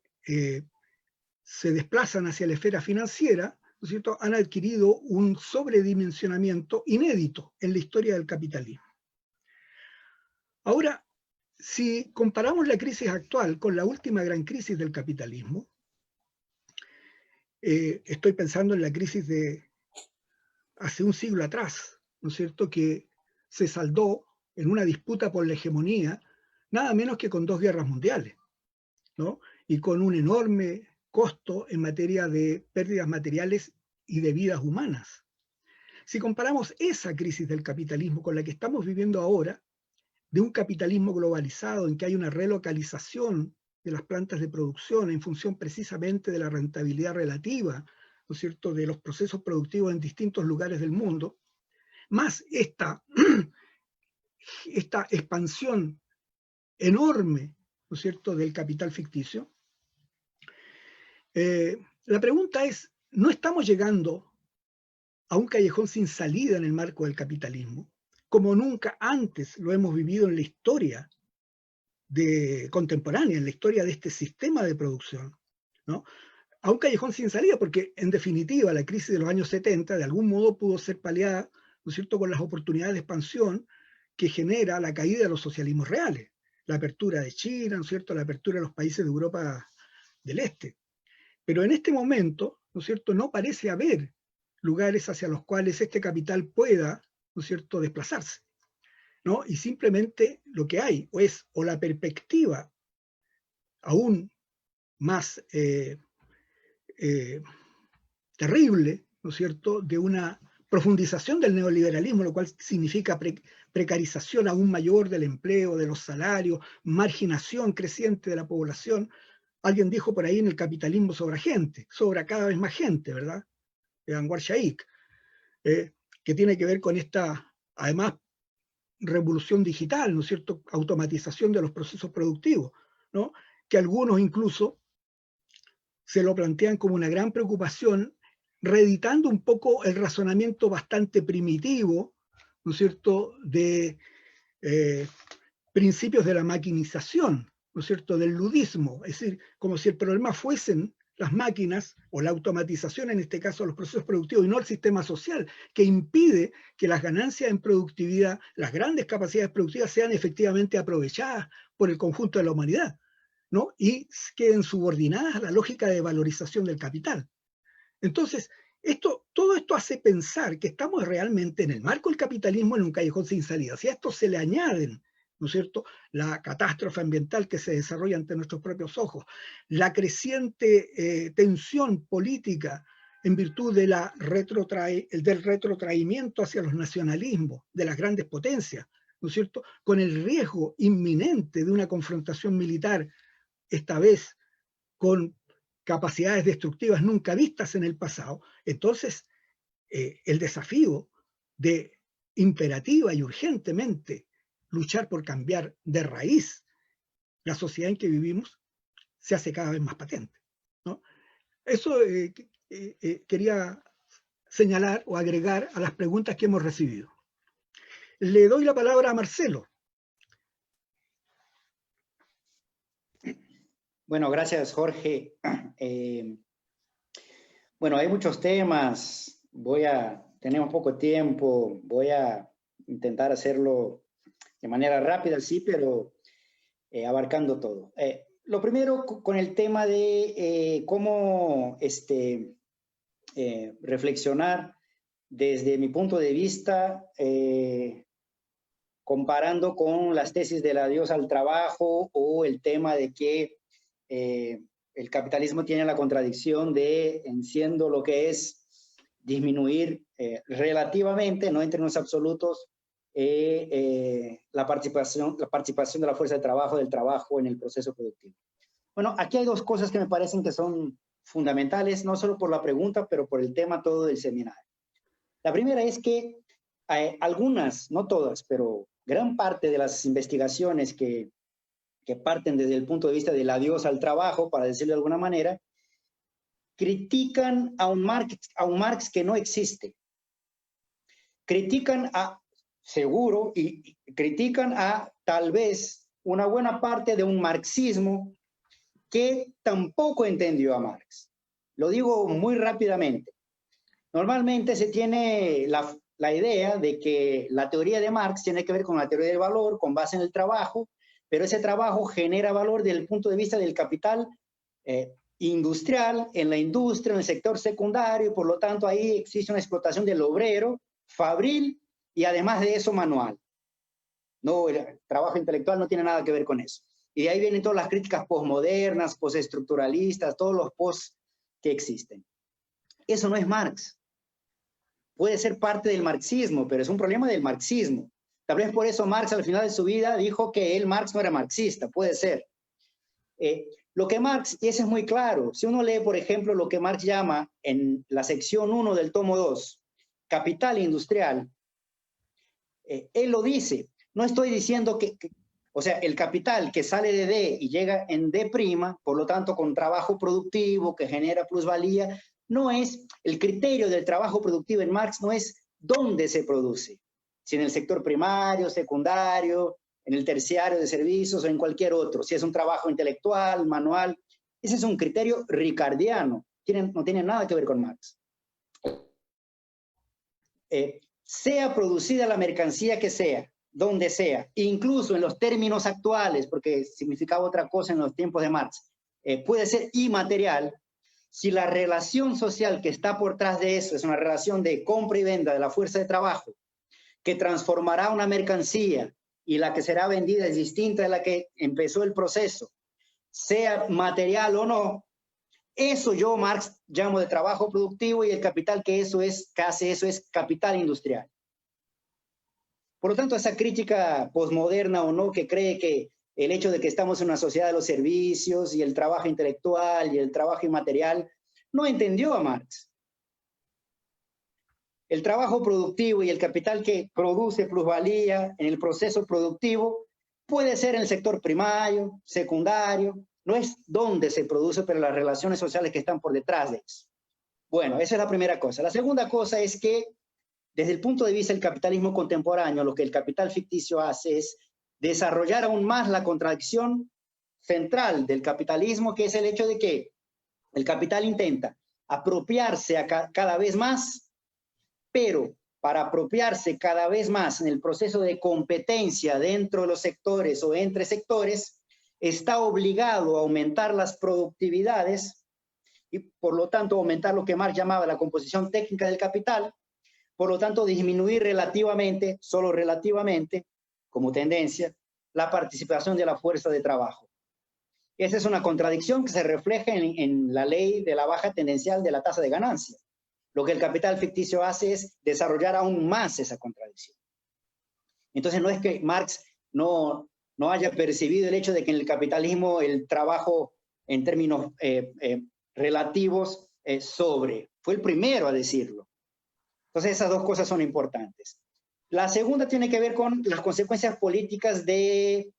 se desplazan hacia la esfera financiera, ¿no es cierto?, han adquirido un sobredimensionamiento inédito en la historia del capitalismo. Ahora, si comparamos la crisis actual con la última gran crisis del capitalismo, estoy pensando en la crisis de hace un siglo atrás, ¿no es cierto?, que se saldó en una disputa por la hegemonía, nada menos que con 2 guerras mundiales, ¿no?, y con un enorme costo en materia de pérdidas materiales y de vidas humanas. Si comparamos esa crisis del capitalismo con la que estamos viviendo ahora, de un capitalismo globalizado en que hay una relocalización de las plantas de producción en función precisamente de la rentabilidad relativa, ¿no es cierto?, de los procesos productivos en distintos lugares del mundo, más esta expansión enorme, ¿no es cierto?, del capital ficticio, la pregunta es, ¿no estamos llegando a un callejón sin salida en el marco del capitalismo, como nunca antes lo hemos vivido en la historia contemporánea, en la historia de este sistema de producción, ¿no? A un callejón sin salida, porque en definitiva la crisis de los años 70 de algún modo pudo ser paliada, ¿no es cierto?, con las oportunidades de expansión que genera la caída de los socialismos reales, la apertura de China, ¿no es cierto?, la apertura de los países de Europa del Este. Pero en este momento, ¿no es cierto?, no parece haber lugares hacia los cuales este capital pueda, ¿no es cierto?, desplazarse, ¿no? Y simplemente lo que hay es o la perspectiva aún más terrible, ¿no es cierto?, de una profundización del neoliberalismo, lo cual significa precarización aún mayor del empleo, de los salarios, marginación creciente de la población. Alguien dijo por ahí, en el capitalismo sobra gente, sobra cada vez más gente, ¿verdad? Anwar Shaikh, que tiene que ver con esta, además, revolución digital, ¿no es cierto?, automatización de los procesos productivos, ¿no?, que algunos incluso se lo plantean como una gran preocupación, reeditando un poco el razonamiento bastante primitivo, ¿no es cierto?, de principios de la maquinización, ¿no es cierto?, del ludismo, es decir, como si el problema fuesen las máquinas o la automatización, en este caso los procesos productivos, y no el sistema social, que impide que las ganancias en productividad, las grandes capacidades productivas sean efectivamente aprovechadas por el conjunto de la humanidad, ¿no?, y queden subordinadas a la lógica de valorización del capital. Entonces, todo esto hace pensar que estamos realmente en el marco del capitalismo en un callejón sin salida. Si a esto se le añaden, ¿no es cierto?, la catástrofe ambiental que se desarrolla ante nuestros propios ojos, la creciente tensión política en virtud de del retrotraimiento hacia los nacionalismos de las grandes potencias, ¿no es cierto?, con el riesgo inminente de una confrontación militar, esta vez con capacidades destructivas nunca vistas en el pasado. Entonces, el desafío de imperativa y urgentemente luchar por cambiar de raíz la sociedad en que vivimos, se hace cada vez más patente, ¿no? Eso quería señalar o agregar a las preguntas que hemos recibido. Le doy la palabra a Marcelo. Bueno, gracias, Jorge. Bueno, hay muchos temas. Tenemos poco tiempo. Voy a intentar hacerlo de manera rápida, sí, pero abarcando todo. Lo primero, con el tema de cómo reflexionar desde mi punto de vista, comparando con las tesis del adiós al trabajo o el tema de que el capitalismo tiene la contradicción de, siendo lo que es disminuir relativamente, no en términos absolutos, la participación de la fuerza de trabajo, del trabajo en el proceso productivo. Bueno, aquí hay dos cosas que me parecen que son fundamentales, no solo por la pregunta, pero por el tema todo del seminario. La primera es que algunas, no todas, pero gran parte de las investigaciones que parten desde el punto de vista del adiós al trabajo, para decirlo de alguna manera, critican a un Marx que no existe. Critican seguro, y critican a tal vez una buena parte de un marxismo que tampoco entendió a Marx. Lo digo muy rápidamente. Normalmente se tiene la idea de que la teoría de Marx tiene que ver con la teoría del valor, con base en el trabajo, pero ese trabajo genera valor desde el punto de vista del capital industrial, en la industria, en el sector secundario, y por lo tanto ahí existe una explotación del obrero, fabril y además de eso manual. No, el trabajo intelectual no tiene nada que ver con eso. Y de ahí vienen todas las críticas posmodernas, postestructuralistas, todos los post que existen. Eso no es Marx. Puede ser parte del marxismo, pero es un problema del marxismo. Tal vez por eso Marx al final de su vida dijo que Marx no era marxista, puede ser. Lo que Marx, y eso es muy claro, si uno lee, por ejemplo, lo que Marx llama en la sección 1 del tomo 2, Capital Industrial, él lo dice. No estoy diciendo o sea, el capital que sale de D y llega en D', por lo tanto con trabajo productivo que genera plusvalía, no es el criterio del trabajo productivo en Marx, no es dónde se produce, si en el sector primario, secundario, en el terciario de servicios o en cualquier otro, si es un trabajo intelectual, manual. Ese es un criterio ricardiano, no tiene nada que ver con Marx. Sea producida la mercancía que sea, donde sea, incluso en los términos actuales, porque significaba otra cosa en los tiempos de Marx, puede ser inmaterial, si la relación social que está por detrás de eso es una relación de compra y venta de la fuerza de trabajo, que transformará una mercancía y la que será vendida es distinta de la que empezó el proceso, sea material o no, eso yo, Marx, llamo de trabajo productivo, y el capital que eso es capital industrial. Por lo tanto, esa crítica posmoderna o no, que cree que el hecho de que estamos en una sociedad de los servicios y el trabajo intelectual y el trabajo inmaterial, no entendió a Marx. El trabajo productivo y el capital que produce plusvalía en el proceso productivo puede ser en el sector primario, secundario, no es donde se produce, pero las relaciones sociales que están por detrás de eso. Bueno, esa es la primera cosa. La segunda cosa es que, desde el punto de vista del capitalismo contemporáneo, lo que el capital ficticio hace es desarrollar aún más la contradicción central del capitalismo, que es el hecho de que el capital intenta apropiarse cada vez más, pero para apropiarse cada vez más en el proceso de competencia dentro de los sectores o entre sectores, está obligado a aumentar las productividades y por lo tanto aumentar lo que Marx llamaba la composición técnica del capital, por lo tanto disminuir relativamente, solo relativamente, como tendencia, la participación de la fuerza de trabajo. Esa es una contradicción que se refleja en la ley de la baja tendencial de la tasa de ganancia. Lo que el capital ficticio hace es desarrollar aún más esa contradicción. Entonces no es que Marx no haya percibido el hecho de que en el capitalismo el trabajo en términos relativos fue el primero a decirlo. Entonces esas dos cosas son importantes. La segunda tiene que ver con las consecuencias políticas de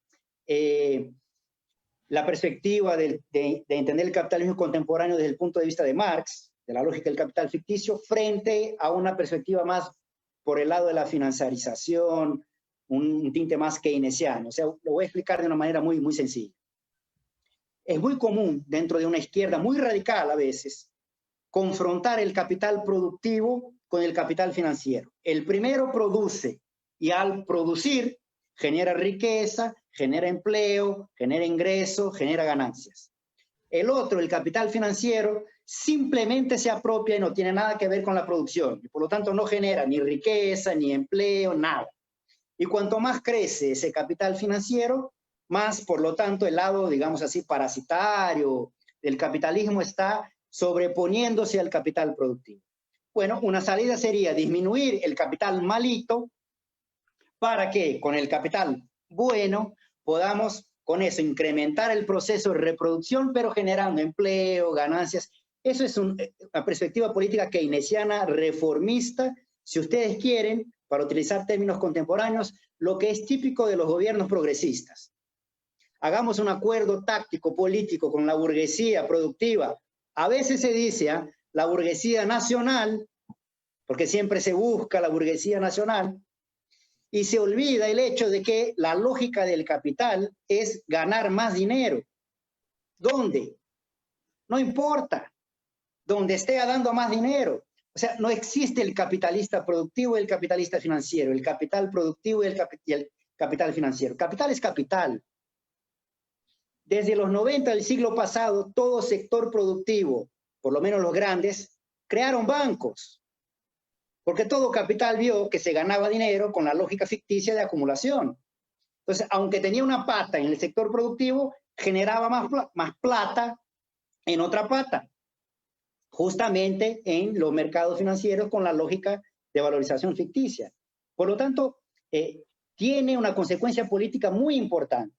la perspectiva de entender el capitalismo contemporáneo desde el punto de vista de Marx, de la lógica del capital ficticio, frente a una perspectiva más por el lado de la financiarización, un tinte más keynesiano. O sea, lo voy a explicar de una manera muy, muy sencilla. Es muy común dentro de una izquierda muy radical a veces confrontar el capital productivo con el capital financiero. El primero produce y al producir genera riqueza, genera empleo, genera ingresos, genera ganancias. El otro, el capital financiero, simplemente se apropia y no tiene nada que ver con la producción. Y por lo tanto no genera ni riqueza, ni empleo, nada. Y cuanto más crece ese capital financiero, más, por lo tanto, el lado, digamos así, parasitario del capitalismo está sobreponiéndose al capital productivo. Bueno, una salida sería disminuir el capital malito para que con el capital bueno podamos con eso incrementar el proceso de reproducción, pero generando empleo, ganancias. Eso es una perspectiva política keynesiana reformista, si ustedes quieren, para utilizar términos contemporáneos, lo que es típico de los gobiernos progresistas. Hagamos un acuerdo táctico político con la burguesía productiva. A veces se dice la burguesía nacional, porque siempre se busca la burguesía nacional, y se olvida el hecho de que la lógica del capital es ganar más dinero. ¿Dónde? No importa. Donde esté dando más dinero. O sea, no existe el capitalista productivo y el capitalista financiero, el capital productivo y el capital financiero. Capital es capital. Desde los 90 del siglo pasado, todo sector productivo, por lo menos los grandes, crearon bancos. Porque todo capital vio que se ganaba dinero con la lógica ficticia de acumulación. Entonces, aunque tenía una pata en el sector productivo, generaba más plata en otra pata, justamente en los mercados financieros con la lógica de valorización ficticia. Por lo tanto, tiene una consecuencia política muy importante.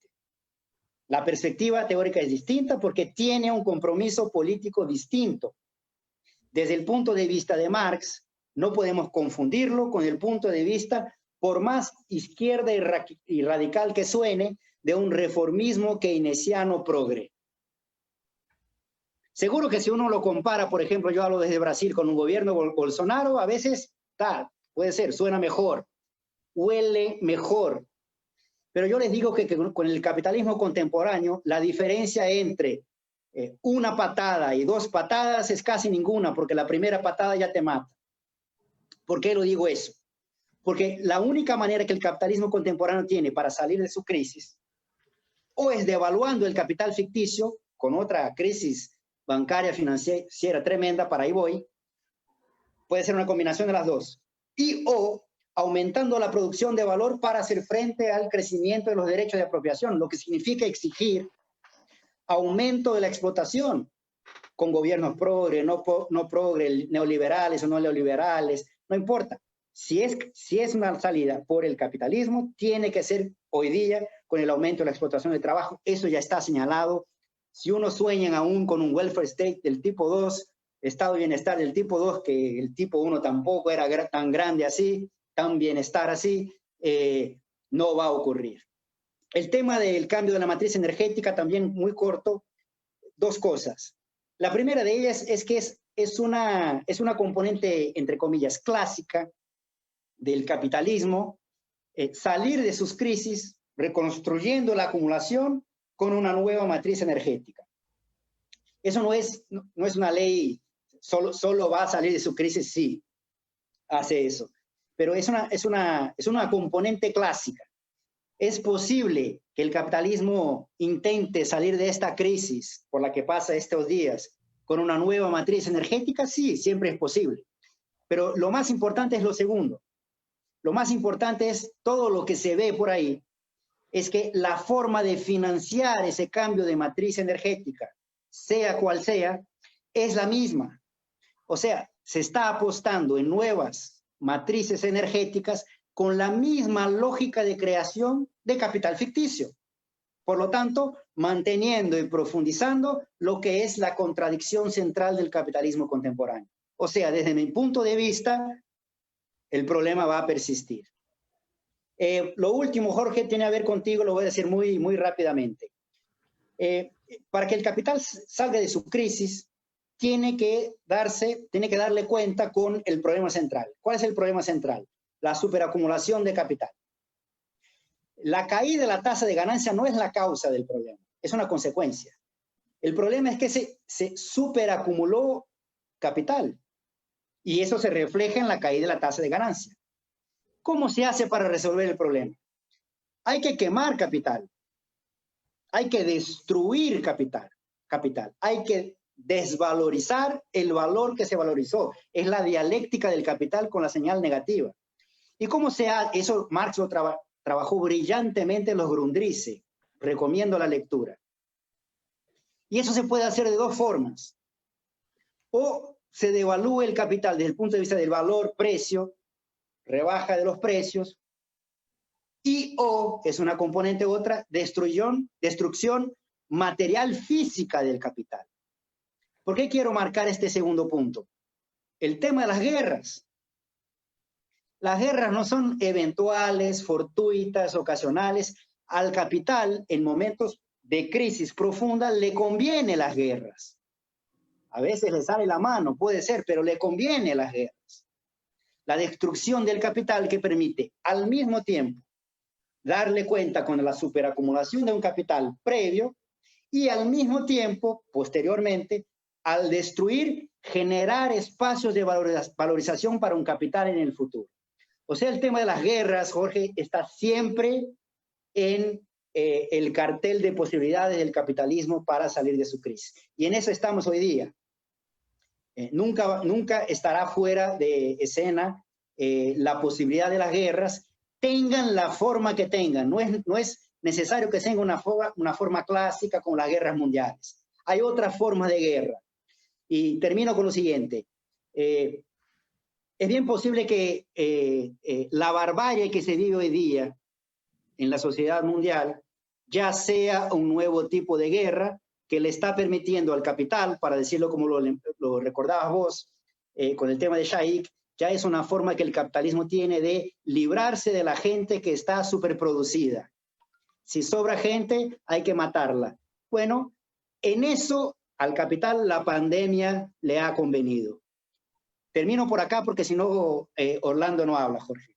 La perspectiva teórica es distinta porque tiene un compromiso político distinto. Desde el punto de vista de Marx, no podemos confundirlo con el punto de vista, por más izquierda y radical que suene, de un reformismo keynesiano progre. Seguro que si uno lo compara, por ejemplo, yo hablo desde Brasil con un gobierno Bolsonaro, a veces puede ser, suena mejor, huele mejor. Pero yo les digo que con el capitalismo contemporáneo, la diferencia entre una patada y dos patadas es casi ninguna, porque la primera patada ya te mata. ¿Por qué lo digo eso? Porque la única manera que el capitalismo contemporáneo tiene para salir de su crisis o es devaluando el capital ficticio con otra crisis bancaria financiera tremenda, para ahí voy, puede ser una combinación de las dos, o aumentando la producción de valor para hacer frente al crecimiento de los derechos de apropiación, lo que significa exigir aumento de la explotación con gobiernos progre, no progre, neoliberales o no neoliberales, no importa. Si es una salida por el capitalismo, tiene que ser hoy día con el aumento de la explotación de trabajo. Eso ya está señalado. Si uno sueña aún con un welfare state del tipo 2, estado de bienestar del tipo 2, que el tipo 1 tampoco era tan grande así, tan bienestar así, no va a ocurrir. El tema del cambio de la matriz energética, también muy corto, dos cosas. La primera de ellas es que es una componente, entre comillas, clásica del capitalismo, salir de sus crisis reconstruyendo la acumulación con una nueva matriz energética. Eso no es una ley, solo va a salir de su crisis, sí, hace eso. Pero es una componente clásica. ¿Es posible que el capitalismo intente salir de esta crisis por la que pasa estos días con una nueva matriz energética? Sí, siempre es posible. Pero lo más importante es lo segundo. Lo más importante es todo lo que se ve por ahí, es que la forma de financiar ese cambio de matriz energética, sea cual sea, es la misma. O sea, se está apostando en nuevas matrices energéticas con la misma lógica de creación de capital ficticio. Por lo tanto, manteniendo y profundizando lo que es la contradicción central del capitalismo contemporáneo. O sea, desde mi punto de vista, el problema va a persistir. Lo último, Jorge, tiene a ver contigo, lo voy a decir muy rápidamente. Para que el capital salga de su crisis, tiene que darle cuenta con el problema central. ¿Cuál es el problema central? La superacumulación de capital. La caída de la tasa de ganancia no es la causa del problema, es una consecuencia. El problema es que se superacumuló capital y eso se refleja en la caída de la tasa de ganancia. ¿Cómo se hace para resolver el problema? Hay que quemar capital, hay que destruir capital, hay que desvalorizar el valor que se valorizó. Es la dialéctica del capital con la señal negativa. ¿Y cómo se hace? Eso Marx lo trabajó brillantemente en los Grundrisse. Recomiendo la lectura. Y eso se puede hacer de dos formas. O se devalúa el capital desde el punto de vista del valor-precio, rebaja de los precios, o, es una componente otra, destrucción material física del capital. ¿Por qué quiero marcar este segundo punto? El tema de las guerras. Las guerras no son eventuales, fortuitas, ocasionales. Al capital, en momentos de crisis profunda, le conviene las guerras. A veces le sale la mano, puede ser, pero le conviene las guerras. La destrucción del capital que permite al mismo tiempo darle cuenta con la superacumulación de un capital previo y al mismo tiempo, posteriormente, al destruir, generar espacios de valorización para un capital en el futuro. O sea, el tema de las guerras, Jorge, está siempre en el cartel de posibilidades del capitalismo para salir de su crisis. Y en eso estamos hoy día. Nunca estará fuera de escena la posibilidad de las guerras, tengan la forma que tengan. No es necesario que tenga una forma clásica como las guerras mundiales. Hay otras formas de guerra. Y termino con lo siguiente. Es bien posible que la barbarie que se vive hoy día en la sociedad mundial ya sea un nuevo tipo de guerra que le está permitiendo al capital, para decirlo como lo recordabas vos, con el tema de Shaikh, ya es una forma que el capitalismo tiene de librarse de la gente que está superproducida. Si sobra gente, hay que matarla. Bueno, en eso al capital la pandemia le ha convenido. Termino por acá porque si no, Orlando no habla, Jorge.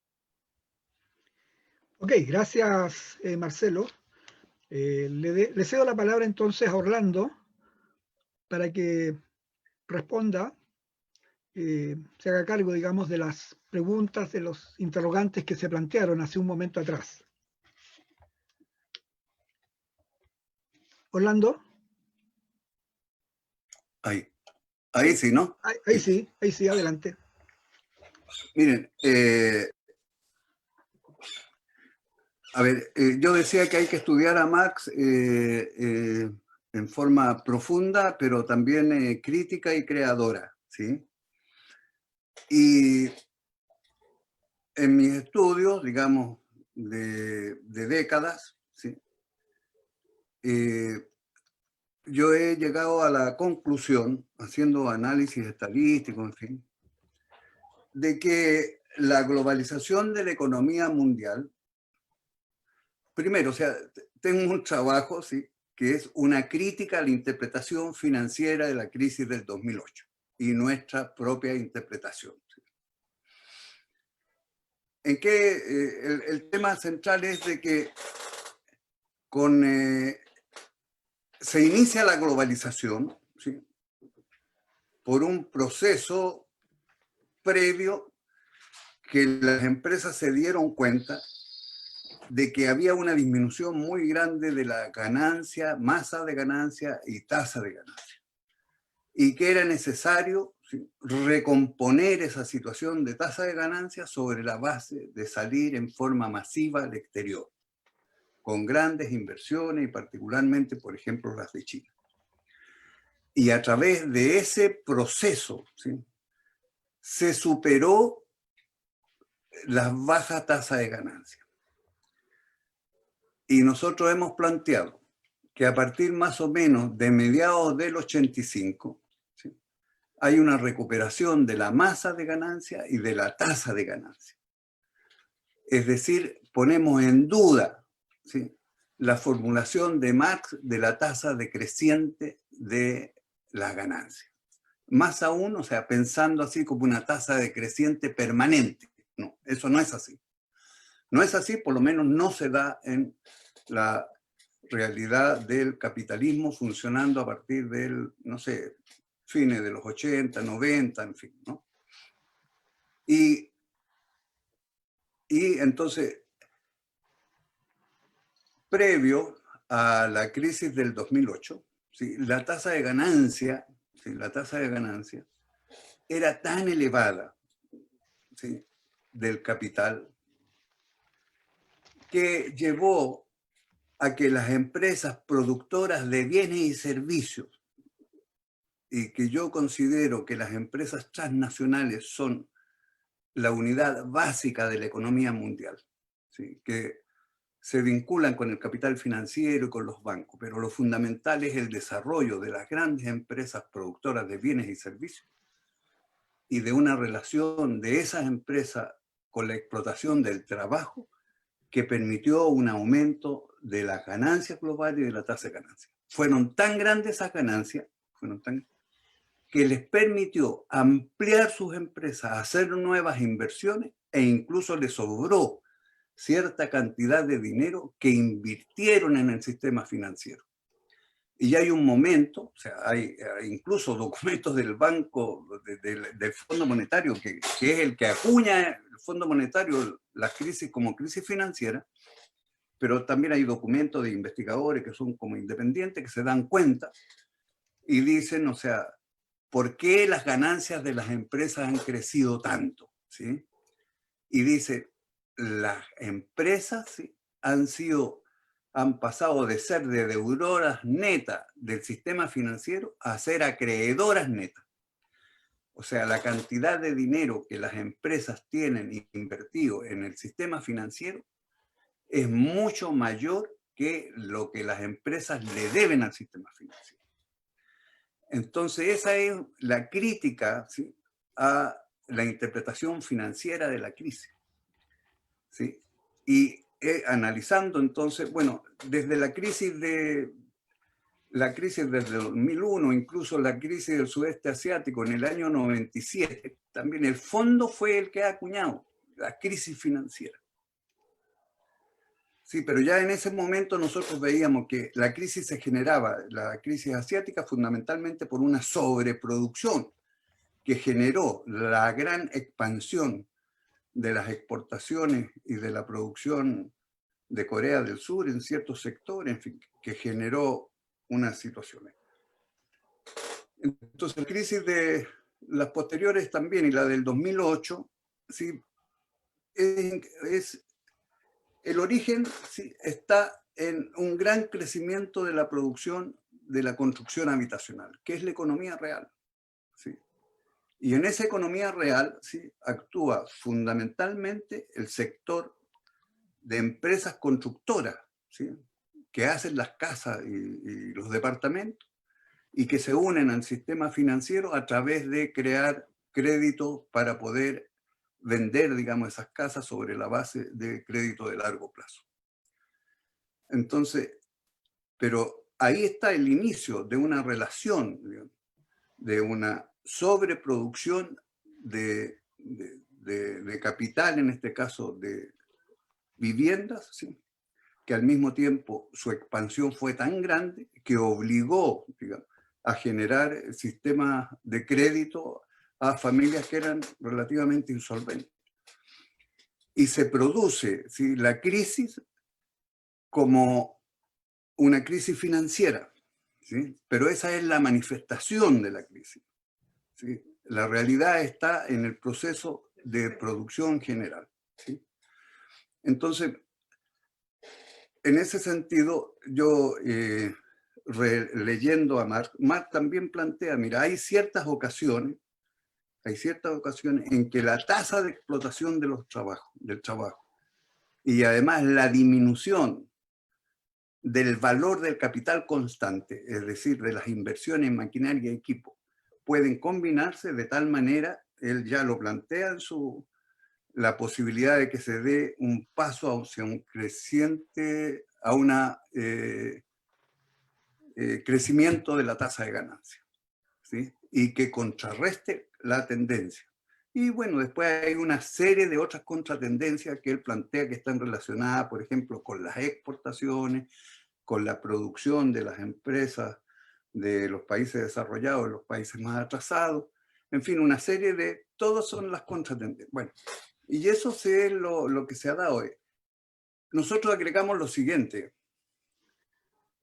Ok, gracias, Marcelo. Le cedo la palabra entonces a Orlando para que responda, se haga cargo, digamos, de las preguntas, de los interrogantes que se plantearon hace un momento atrás. Orlando. Ahí sí, ¿no? Ahí sí, adelante. Miren, a ver, yo decía que hay que estudiar a Marx en forma profunda, pero también crítica y creadora, ¿sí? Y en mis estudios, digamos, de décadas, ¿sí? Yo he llegado a la conclusión, haciendo análisis estadístico, en fin, de que la globalización de la economía mundial, primero, o sea, tengo un trabajo, ¿sí?, que es una crítica a la interpretación financiera de la crisis del 2008 y nuestra propia interpretación. ¿Sí? En que el tema central es de que se inicia la globalización, ¿sí?, por un proceso previo que las empresas se dieron cuenta de que había una disminución muy grande de la ganancia, masa de ganancia y tasa de ganancia. Y que era necesario, ¿sí?, recomponer esa situación de tasa de ganancia sobre la base de salir en forma masiva al exterior, con grandes inversiones y particularmente, por ejemplo, las de China. Y a través de ese proceso, ¿sí?, se superó las bajas tasas de ganancia. Y nosotros hemos planteado que a partir más o menos de mediados del 85, ¿sí?, hay una recuperación de la masa de ganancia y de la tasa de ganancia. Es decir, ponemos en duda, ¿sí?, la formulación de Marx de la tasa decreciente de las ganancias. Más aún, o sea, pensando así como una tasa decreciente permanente. No, eso no es así. No es así, por lo menos no se da en la realidad del capitalismo funcionando a partir del, no sé, fines de los 80, 90, en fin, ¿no? Y entonces, previo a la crisis del 2008, ¿sí?, la tasa de ganancia, ¿sí?, la tasa de ganancia era tan elevada, ¿sí?, del capital, que llevó a que las empresas productoras de bienes y servicios, y que yo considero que las empresas transnacionales son la unidad básica de la economía mundial, ¿sí?, que se vinculan con el capital financiero y con los bancos, pero lo fundamental es el desarrollo de las grandes empresas productoras de bienes y servicios y de una relación de esas empresas con la explotación del trabajo que permitió un aumento de las ganancias globales y de la tasa de ganancias. Fueron tan grandes esas ganancias, que les permitió ampliar sus empresas, hacer nuevas inversiones e incluso les sobró cierta cantidad de dinero que invirtieron en el sistema financiero. Y hay un momento, o sea, hay incluso documentos del Banco, del Fondo Monetario, que es el que acuña el Fondo Monetario las crisis como crisis financiera, pero también hay documentos de investigadores que son como independientes, que se dan cuenta y dicen, o sea, ¿por qué las ganancias de las empresas han crecido tanto? ¿Sí? Y dice, las empresas, ¿sí?, han pasado de ser de deudoras netas del sistema financiero a ser acreedoras netas. O sea, la cantidad de dinero que las empresas tienen invertido en el sistema financiero es mucho mayor que lo que las empresas le deben al sistema financiero. Entonces, esa es la crítica, ¿sí?, a la interpretación financiera de la crisis, ¿sí? Y analizando entonces, bueno, desde la crisis desde el 2001, incluso la crisis del sudeste asiático en el año 97, también el fondo fue el que ha acuñado la crisis financiera. Sí, pero ya en ese momento nosotros veíamos que la crisis se generaba, la crisis asiática, fundamentalmente por una sobreproducción que generó la gran expansión de las exportaciones y de la producción de Corea del Sur en ciertos sectores, en fin, que generó unas situaciones. Entonces, la crisis de las posteriores también y la del 2008, ¿sí?, el origen, ¿sí?, está en un gran crecimiento de la producción de la construcción habitacional, que es la economía real, ¿sí? Y en esa economía real, ¿sí?, actúa fundamentalmente el sector de empresas constructoras, ¿sí?, que hacen las casas y los departamentos y que se unen al sistema financiero a través de crear créditos para poder vender, digamos, esas casas sobre la base de crédito de largo plazo. Entonces, pero ahí está el inicio de una relación, digamos, de una sobreproducción de capital, en este caso de viviendas, ¿sí?, que al mismo tiempo su expansión fue tan grande que obligó, digamos, a generar sistemas de crédito a familias que eran relativamente insolventes. Y se produce, ¿sí?, la crisis como una crisis financiera, ¿sí?, pero esa es la manifestación de la crisis, ¿sí? La realidad está en el proceso de producción general, ¿sí? Entonces, en ese sentido, yo leyendo a Marx también plantea, mira, hay ciertas ocasiones en que la tasa de explotación del trabajo y además la disminución del valor del capital constante, es decir, de las inversiones en maquinaria y equipo, pueden combinarse de tal manera, él ya lo plantea en su la posibilidad de que se dé un paso hacia un creciente, a una crecimiento de la tasa de ganancia, ¿sí? Y que contrarreste la tendencia. Y bueno, después hay una serie de otras contratendencias que él plantea que están relacionadas, por ejemplo, con las exportaciones, con la producción de las empresas de los países desarrollados, los países más atrasados, en fin, una serie de, todas son las contratendencias. Bueno, y eso es lo que se ha dado. Nosotros agregamos lo siguiente.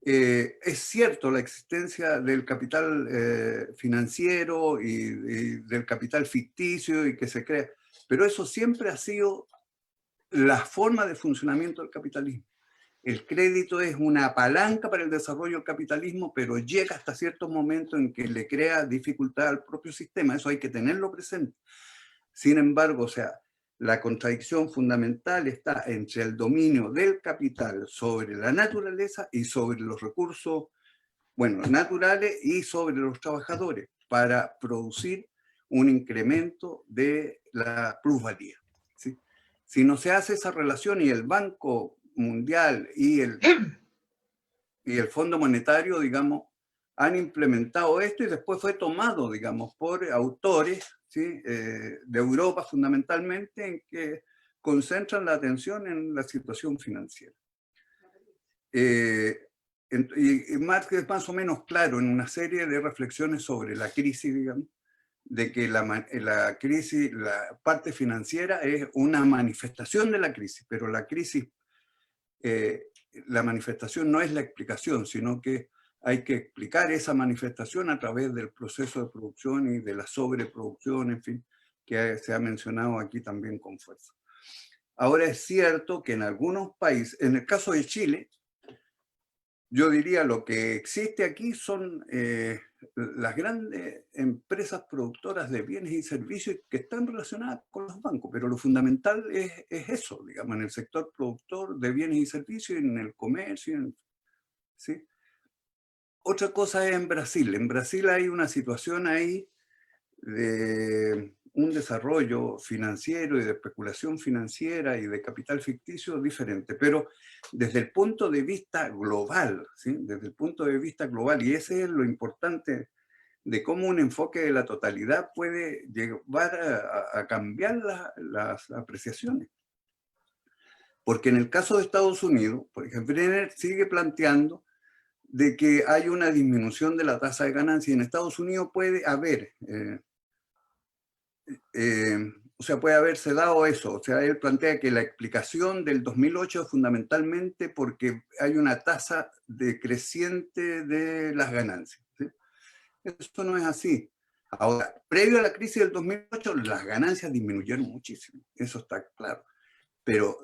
Es cierto la existencia del capital financiero y del capital ficticio y que se crea, pero eso siempre ha sido la forma de funcionamiento del capitalismo. El crédito es una palanca para el desarrollo del capitalismo, pero llega hasta ciertos momentos en que le crea dificultad al propio sistema. Eso hay que tenerlo presente. Sin embargo, o sea, la contradicción fundamental está entre el dominio del capital sobre la naturaleza y sobre los recursos, bueno, naturales y sobre los trabajadores para producir un incremento de la plusvalía, ¿sí? Si no se hace esa relación y el Banco Mundial y el Fondo Monetario, digamos, han implementado esto y después fue tomado, digamos, por autores, ¿sí? De Europa fundamentalmente, en que concentran la atención en la situación financiera. Y Marx es más o menos claro en una serie de reflexiones sobre la crisis, digamos, de que la crisis, la parte financiera es una manifestación de la crisis, pero la crisis, la manifestación no es la explicación, sino que hay que explicar esa manifestación a través del proceso de producción y de la sobreproducción, en fin, que se ha mencionado aquí también con fuerza. Ahora es cierto que en algunos países, en el caso de Chile, yo diría lo que existe aquí son las grandes empresas productoras de bienes y servicios que están relacionadas con los bancos, pero lo fundamental es eso, digamos, en el sector productor de bienes y servicios, en el comercio, ¿sí? Otra cosa es en Brasil. En Brasil hay una situación ahí de un desarrollo financiero y de especulación financiera y de capital ficticio diferente, pero desde el punto de vista global, ¿sí? Desde el punto de vista global, y ese es lo importante de cómo un enfoque de la totalidad puede llevar a cambiar las apreciaciones. Porque en el caso de Estados Unidos, por ejemplo, Brenner sigue planteando de que hay una disminución de la tasa de ganancia y en Estados Unidos puede haber o sea, puede haberse dado eso. O sea, él plantea que la explicación del 2008 es fundamentalmente porque hay una tasa decreciente de las ganancias, ¿sí? Eso no es así. Ahora, previo a la crisis del 2008, las ganancias disminuyeron muchísimo. Eso está claro. Pero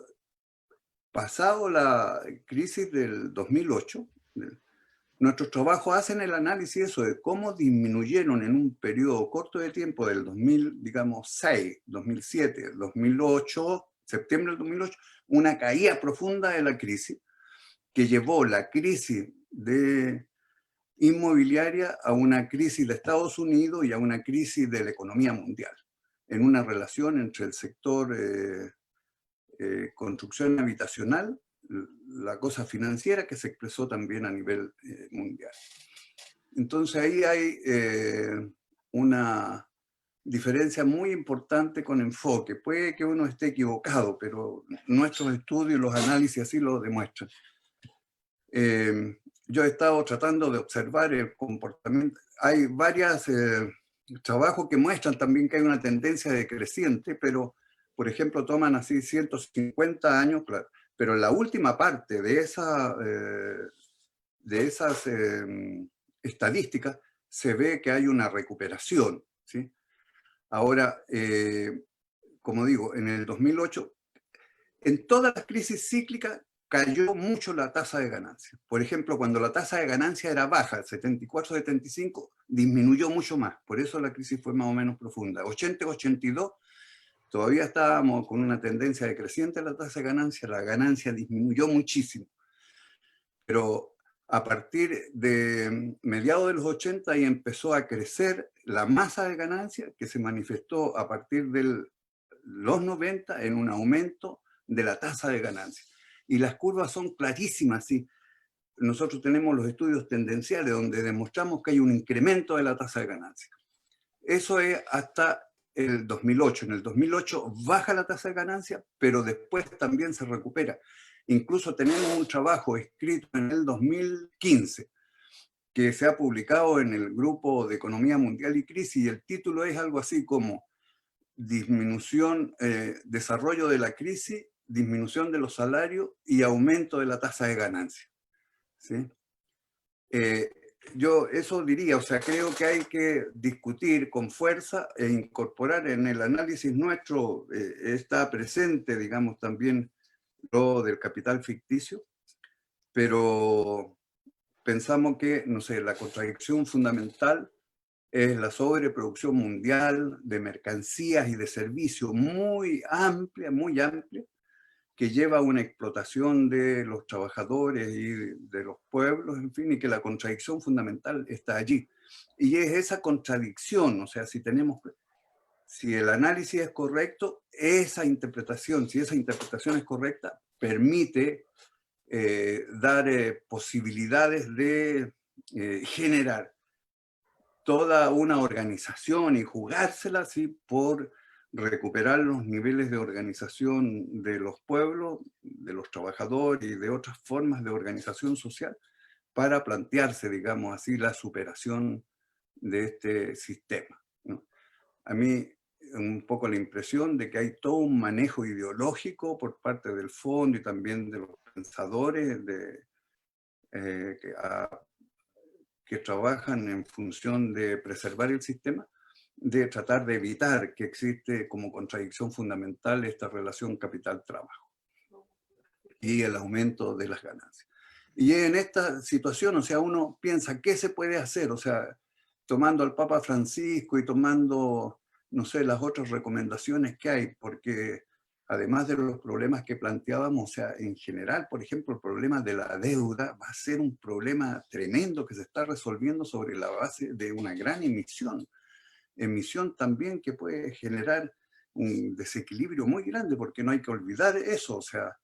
pasado la crisis del 2008, nuestros trabajos hacen el análisis eso de cómo disminuyeron en un periodo corto de tiempo del 2006, 2007, 2008, septiembre del 2008, una caída profunda de la crisis que llevó la crisis de inmobiliaria a una crisis de Estados Unidos y a una crisis de la economía mundial, en una relación entre el sector construcción habitacional, la cosa financiera que se expresó también a nivel mundial. Entonces ahí hay una diferencia muy importante con enfoque. Puede que uno esté equivocado, pero nuestros estudios, los análisis así lo demuestran. Yo he estado tratando de observar el comportamiento. Hay varios trabajos que muestran también que hay una tendencia decreciente, pero por ejemplo toman así 150 años, claro, pero en la última parte de esas estadísticas se ve que hay una recuperación, ¿sí? Ahora, como digo, en el 2008, en todas las crisis cíclicas cayó mucho la tasa de ganancia. Por ejemplo, cuando la tasa de ganancia era baja, 74-75, disminuyó mucho más. Por eso la crisis fue más o menos profunda. 80-82, todavía estábamos con una tendencia decreciente en la tasa de ganancia, la ganancia disminuyó muchísimo. Pero a partir de mediados de los 80 y empezó a crecer la masa de ganancia que se manifestó a partir del los 90 en un aumento de la tasa de ganancia. Y las curvas son clarísimas, ¿sí? Nosotros tenemos los estudios tendenciales donde demostramos que hay un incremento de la tasa de ganancia. Eso es hasta el 2008. En el 2008 baja la tasa de ganancia, pero después también se recupera. Incluso tenemos un trabajo escrito en el 2015 que se ha publicado en el Grupo de Economía Mundial y Crisis, y el título es algo así como disminución, desarrollo de la crisis, disminución de los salarios y aumento de la tasa de ganancia. ¿Sí? Yo eso diría, o sea, creo que hay que discutir con fuerza e incorporar en el análisis nuestro, está presente, digamos, también lo del capital ficticio, pero pensamos que, no sé, la contradicción fundamental es la sobreproducción mundial de mercancías y de servicios muy amplia, que lleva a una explotación de los trabajadores y de los pueblos, en fin, y que la contradicción fundamental está allí. Y es esa contradicción, o sea, si el análisis es correcto, esa interpretación, si esa interpretación es correcta, permite dar posibilidades de generar toda una organización y jugársela así por recuperar los niveles de organización de los pueblos, de los trabajadores y de otras formas de organización social para plantearse, digamos así, la superación de este sistema, ¿no? A mí un poco la impresión de que hay todo un manejo ideológico por parte del fondo y también de los pensadores que trabajan en función de preservar el sistema, de tratar de evitar que existe como contradicción fundamental esta relación capital-trabajo y el aumento de las ganancias. Y en esta situación, o sea, uno piensa, ¿qué se puede hacer? O sea, tomando al Papa Francisco y tomando, no sé, las otras recomendaciones que hay, porque además de los problemas que planteábamos, o sea, en general, por ejemplo, el problema de la deuda va a ser un problema tremendo que se está resolviendo sobre la base de una gran emisión también que puede generar un desequilibrio muy grande, porque no hay que olvidar eso, o sea,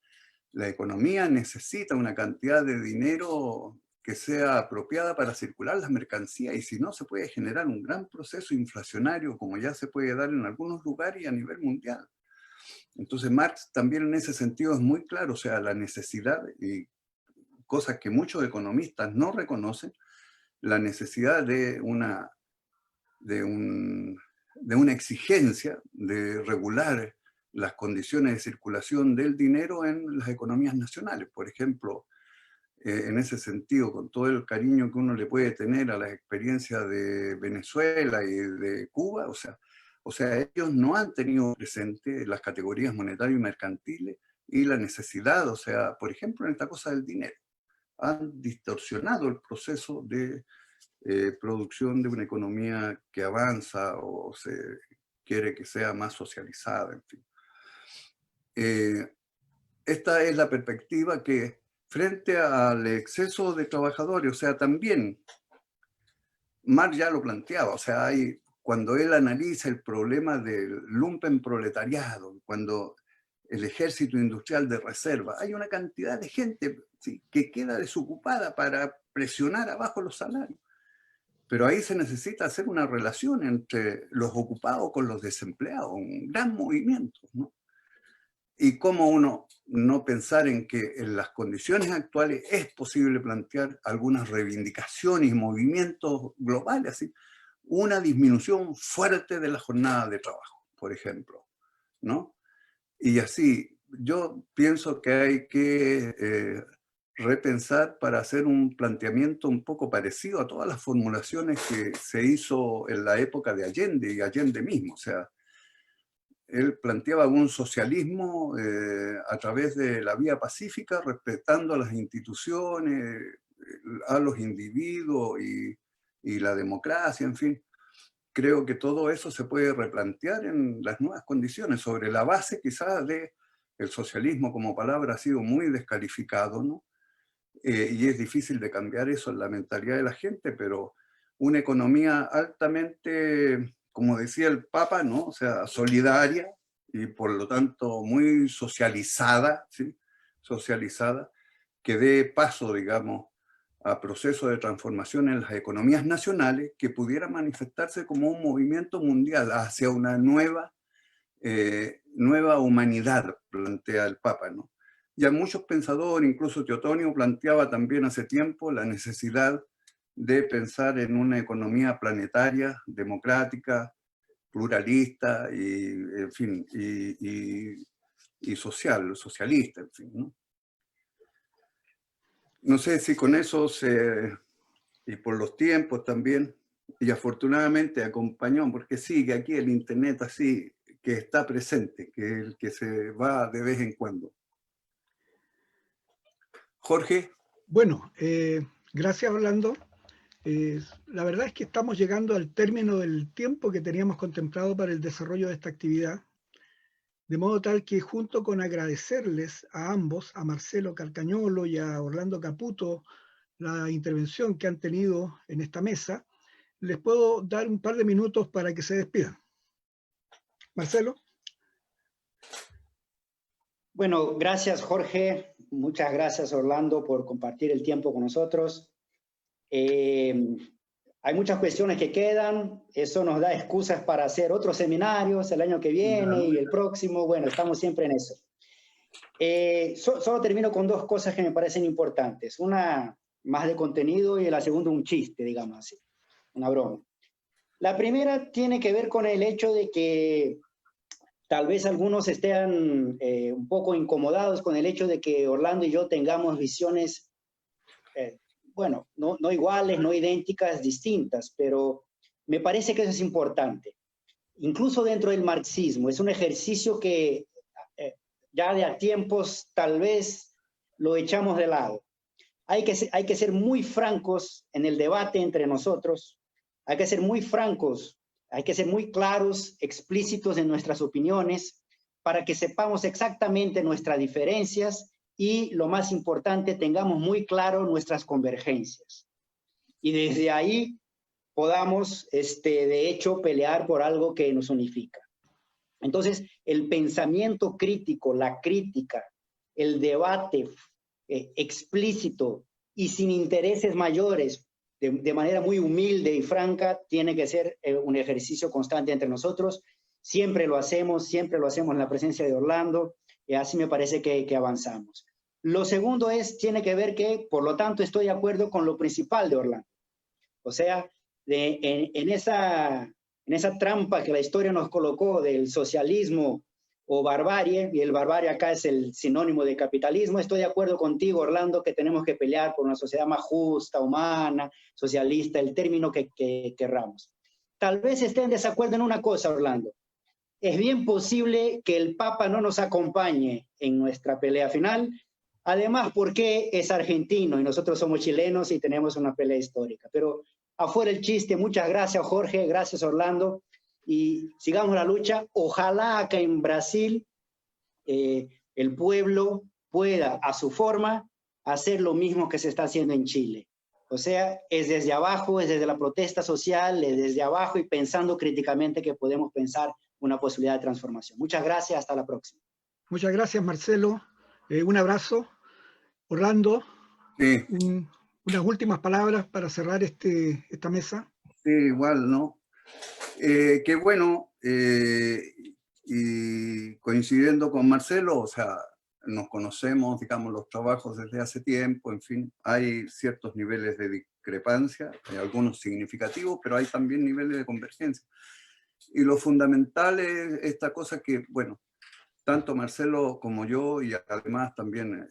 la economía necesita una cantidad de dinero que sea apropiada para circular las mercancías, y si no, se puede generar un gran proceso inflacionario, como ya se puede dar en algunos lugares y a nivel mundial. Entonces Marx también en ese sentido es muy claro, o sea, la necesidad, y cosas que muchos economistas no reconocen, la necesidad de una exigencia de regular las condiciones de circulación del dinero en las economías nacionales. Por ejemplo, en ese sentido, con todo el cariño que uno le puede tener a las experiencias de Venezuela y de Cuba, o sea, ellos no han tenido presente las categorías monetarias y mercantiles y la necesidad, o sea, por ejemplo, en esta cosa del dinero. Han distorsionado el proceso de producción de una economía que avanza o se quiere que sea más socializada, en fin. Esta es la perspectiva que frente al exceso de trabajadores, o sea, también Marx ya lo planteaba, o sea, cuando él analiza el problema del lumpenproletariado, cuando el ejército industrial de reserva, hay una cantidad de gente, ¿sí?, que queda desocupada para presionar abajo los salarios. Pero ahí se necesita hacer una relación entre los ocupados con los desempleados, un gran movimiento, ¿no? Y cómo uno no pensar en que en las condiciones actuales es posible plantear algunas reivindicaciones y movimientos globales, así, una disminución fuerte de la jornada de trabajo, por ejemplo, ¿no? Y así, yo pienso que hay que repensar para hacer un planteamiento un poco parecido a todas las formulaciones que se hizo en la época de Allende y Allende mismo. O sea, él planteaba un socialismo a través de la vía pacífica, respetando a las instituciones, a los individuos y la democracia, en fin. Creo que todo eso se puede replantear en las nuevas condiciones, sobre la base quizás de el socialismo como palabra ha sido muy descalificado, ¿no? Y es difícil de cambiar eso en la mentalidad de la gente, pero una economía altamente, como decía el Papa, ¿no? O sea, solidaria, y por lo tanto muy socializada, ¿sí? Socializada, que dé paso, digamos, a procesos de transformación en las economías nacionales que pudiera manifestarse como un movimiento mundial hacia una nueva humanidad, plantea el Papa, ¿no? Ya muchos pensadores, incluso Teotonio planteaba también hace tiempo la necesidad de pensar en una economía planetaria, democrática, pluralista y, en fin, y socialista, en fin, ¿no? No sé si con eso y por los tiempos también, y afortunadamente acompañó, porque sigue aquí el internet así, que está presente, que se va de vez en cuando. Jorge. Bueno, gracias Orlando. La verdad es que estamos llegando al término del tiempo que teníamos contemplado para el desarrollo de esta actividad, de modo tal que junto con agradecerles a ambos, a Marcelo Carcañolo y a Orlando Caputo, la intervención que han tenido en esta mesa, les puedo dar un par de minutos para que se despidan. Marcelo. Bueno, gracias Jorge, muchas gracias Orlando por compartir el tiempo con nosotros. Hay muchas cuestiones que quedan, eso nos da excusas para hacer otros seminarios el año que viene y el próximo, bueno, estamos siempre en eso. Solo termino con dos cosas que me parecen importantes, una más de contenido y la segunda un chiste, digamos así, una broma. La primera tiene que ver con el hecho de que tal vez algunos estén un poco incomodados con el hecho de que Orlando y yo tengamos visiones, bueno, no iguales, no idénticas, distintas, pero me parece que eso es importante. Incluso dentro del marxismo, es un ejercicio que ya de a tiempos tal vez lo echamos de lado. Hay que ser muy francos en el debate entre nosotros, hay que ser muy francos, hay que ser muy claros, explícitos en nuestras opiniones, para que sepamos exactamente nuestras diferencias y, lo más importante, tengamos muy claro nuestras convergencias. Y desde ahí podamos, de hecho, pelear por algo que nos unifica. Entonces, el pensamiento crítico, la crítica, el debate explícito y sin intereses mayores, de manera muy humilde y franca, tiene que ser un ejercicio constante entre nosotros. Siempre lo hacemos en la presencia de Orlando, y así me parece que avanzamos. Lo segundo tiene que ver que, por lo tanto, estoy de acuerdo con lo principal de Orlando. O sea, en esa trampa que la historia nos colocó del socialismo o barbarie, y el barbarie acá es el sinónimo de capitalismo, estoy de acuerdo contigo, Orlando, que tenemos que pelear por una sociedad más justa, humana, socialista, el término que querramos. Tal vez esté en desacuerdo en una cosa, Orlando. Es bien posible que el Papa no nos acompañe en nuestra pelea final, además porque es argentino y nosotros somos chilenos y tenemos una pelea histórica. Pero afuera el chiste, muchas gracias Jorge, gracias Orlando, y sigamos la lucha. Ojalá acá en Brasil el pueblo pueda a su forma hacer lo mismo que se está haciendo en Chile. O sea, es desde abajo, es desde la protesta social, es desde abajo y pensando críticamente que podemos pensar una posibilidad de transformación. Muchas gracias, hasta la próxima. Muchas gracias Marcelo, un abrazo. Orlando, Sí. Unas últimas palabras para cerrar esta mesa. Sí, igual, ¿no? Qué bueno, y coincidiendo con Marcelo, o sea, nos conocemos, digamos, los trabajos desde hace tiempo, en fin, hay ciertos niveles de discrepancia, hay algunos significativos, pero hay también niveles de convergencia. Y lo fundamental es esta cosa que, bueno, tanto Marcelo como yo, y además también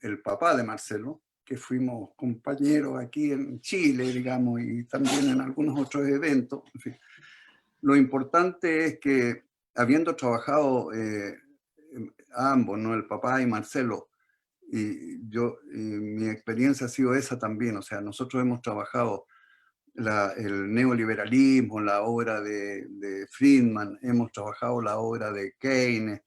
el papá de Marcelo, que fuimos compañeros aquí en Chile, digamos, y también en algunos otros eventos. En fin. Lo importante es que, habiendo trabajado ambos, ¿no? El papá y Marcelo, y mi experiencia ha sido esa también, o sea, nosotros hemos trabajado el neoliberalismo, la obra de Friedman, hemos trabajado la obra de Keynes,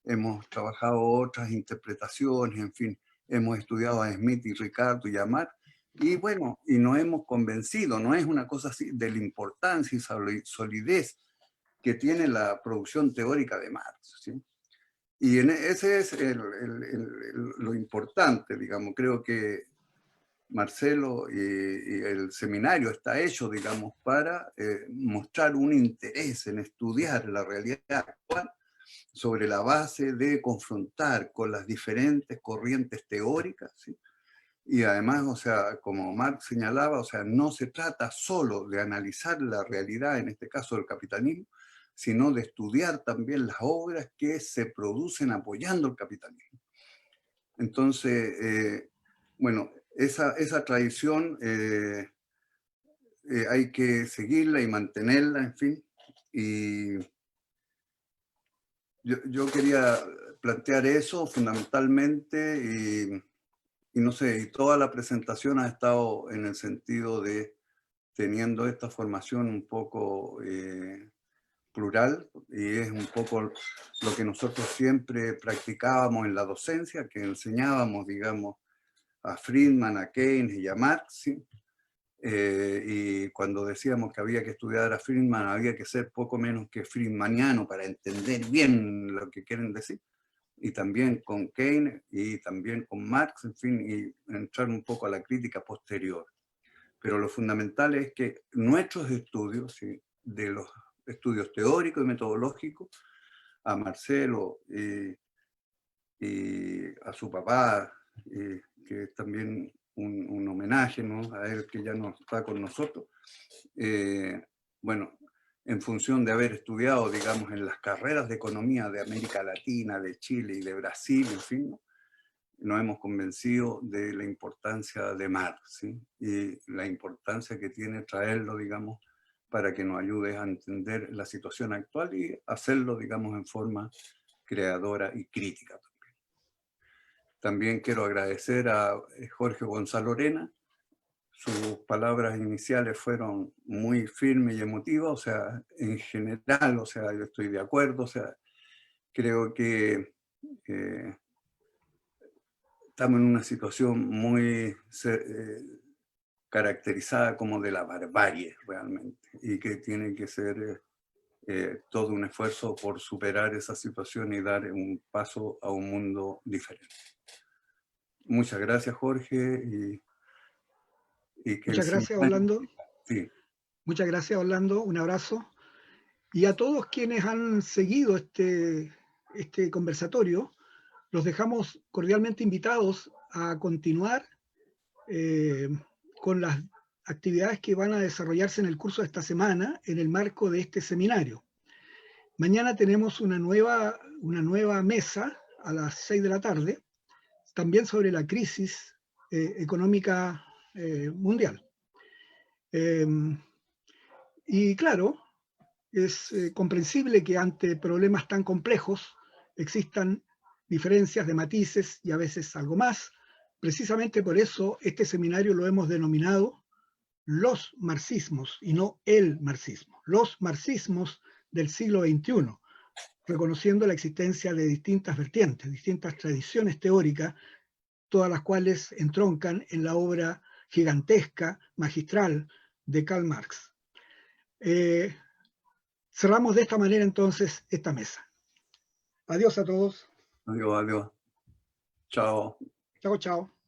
hemos trabajado otras interpretaciones, en fin, hemos estudiado a Smith y Ricardo y a Marx, y bueno, y nos hemos convencido, no es una cosa así de la importancia y solidez que tiene la producción teórica de Marx, ¿sí? Y ese es lo importante, digamos. Creo que Marcelo y el seminario está hecho, digamos, para mostrar un interés en estudiar la realidad actual sobre la base de confrontar con las diferentes corrientes teóricas, ¿sí? Y además, o sea, como Marx señalaba, o sea, no se trata solo de analizar la realidad, en este caso del capitalismo, sino de estudiar también las obras que se producen apoyando el capitalismo. Entonces, bueno, esa tradición hay que seguirla y mantenerla, en fin. Y yo quería plantear eso fundamentalmente y no sé, y toda la presentación ha estado en el sentido de teniendo esta formación un poco plural, y es un poco lo que nosotros siempre practicábamos en la docencia, que enseñábamos, digamos, a Friedman, a Keynes y a Marx, ¿sí? Y cuando decíamos que había que estudiar a Friedman, había que ser poco menos que friedmaniano para entender bien lo que quieren decir, y también con Keynes y también con Marx, en fin, y entrar un poco a la crítica posterior. Pero lo fundamental es que nuestros estudios, ¿sí?, de los estudios teóricos y metodológicos, a Marcelo y a su papá, que es también un homenaje, ¿no?, a él, que ya no está con nosotros, bueno, en función de haber estudiado, digamos, en las carreras de economía de América Latina, de Chile y de Brasil, en fin, ¿no?, nos hemos convencido de la importancia de Marx, ¿sí?, y la importancia que tiene traerlo, digamos, para que nos ayude a entender la situación actual y hacerlo, digamos, en forma creadora y crítica también. También quiero agradecer a Jorge Gonzalo Orena. Sus palabras iniciales fueron muy firmes y emotivas, o sea, en general, o sea, yo estoy de acuerdo, o sea, creo que estamos en una situación muy caracterizada como de la barbarie realmente, y que tiene que ser todo un esfuerzo por superar esa situación y dar un paso a un mundo diferente. Muchas gracias, Jorge, y que Muchas gracias, Orlando. Sí. Muchas gracias, Orlando. Un abrazo. Y a todos quienes han seguido este conversatorio, los dejamos cordialmente invitados a continuar con las actividades que van a desarrollarse en el curso de esta semana en el marco de este seminario. Mañana tenemos una nueva mesa a las 6 de la tarde, también sobre la crisis económica mundial. Y claro, es comprensible que ante problemas tan complejos existan diferencias de matices y a veces algo más. Precisamente por eso este seminario lo hemos denominado los marxismos y no el marxismo. Los marxismos del siglo XXI, reconociendo la existencia de distintas vertientes, distintas tradiciones teóricas, todas las cuales entroncan en la obra gigantesca, magistral de Karl Marx. Cerramos de esta manera entonces esta mesa. Adiós a todos. Adiós, adiós. Chao. Chao, chao.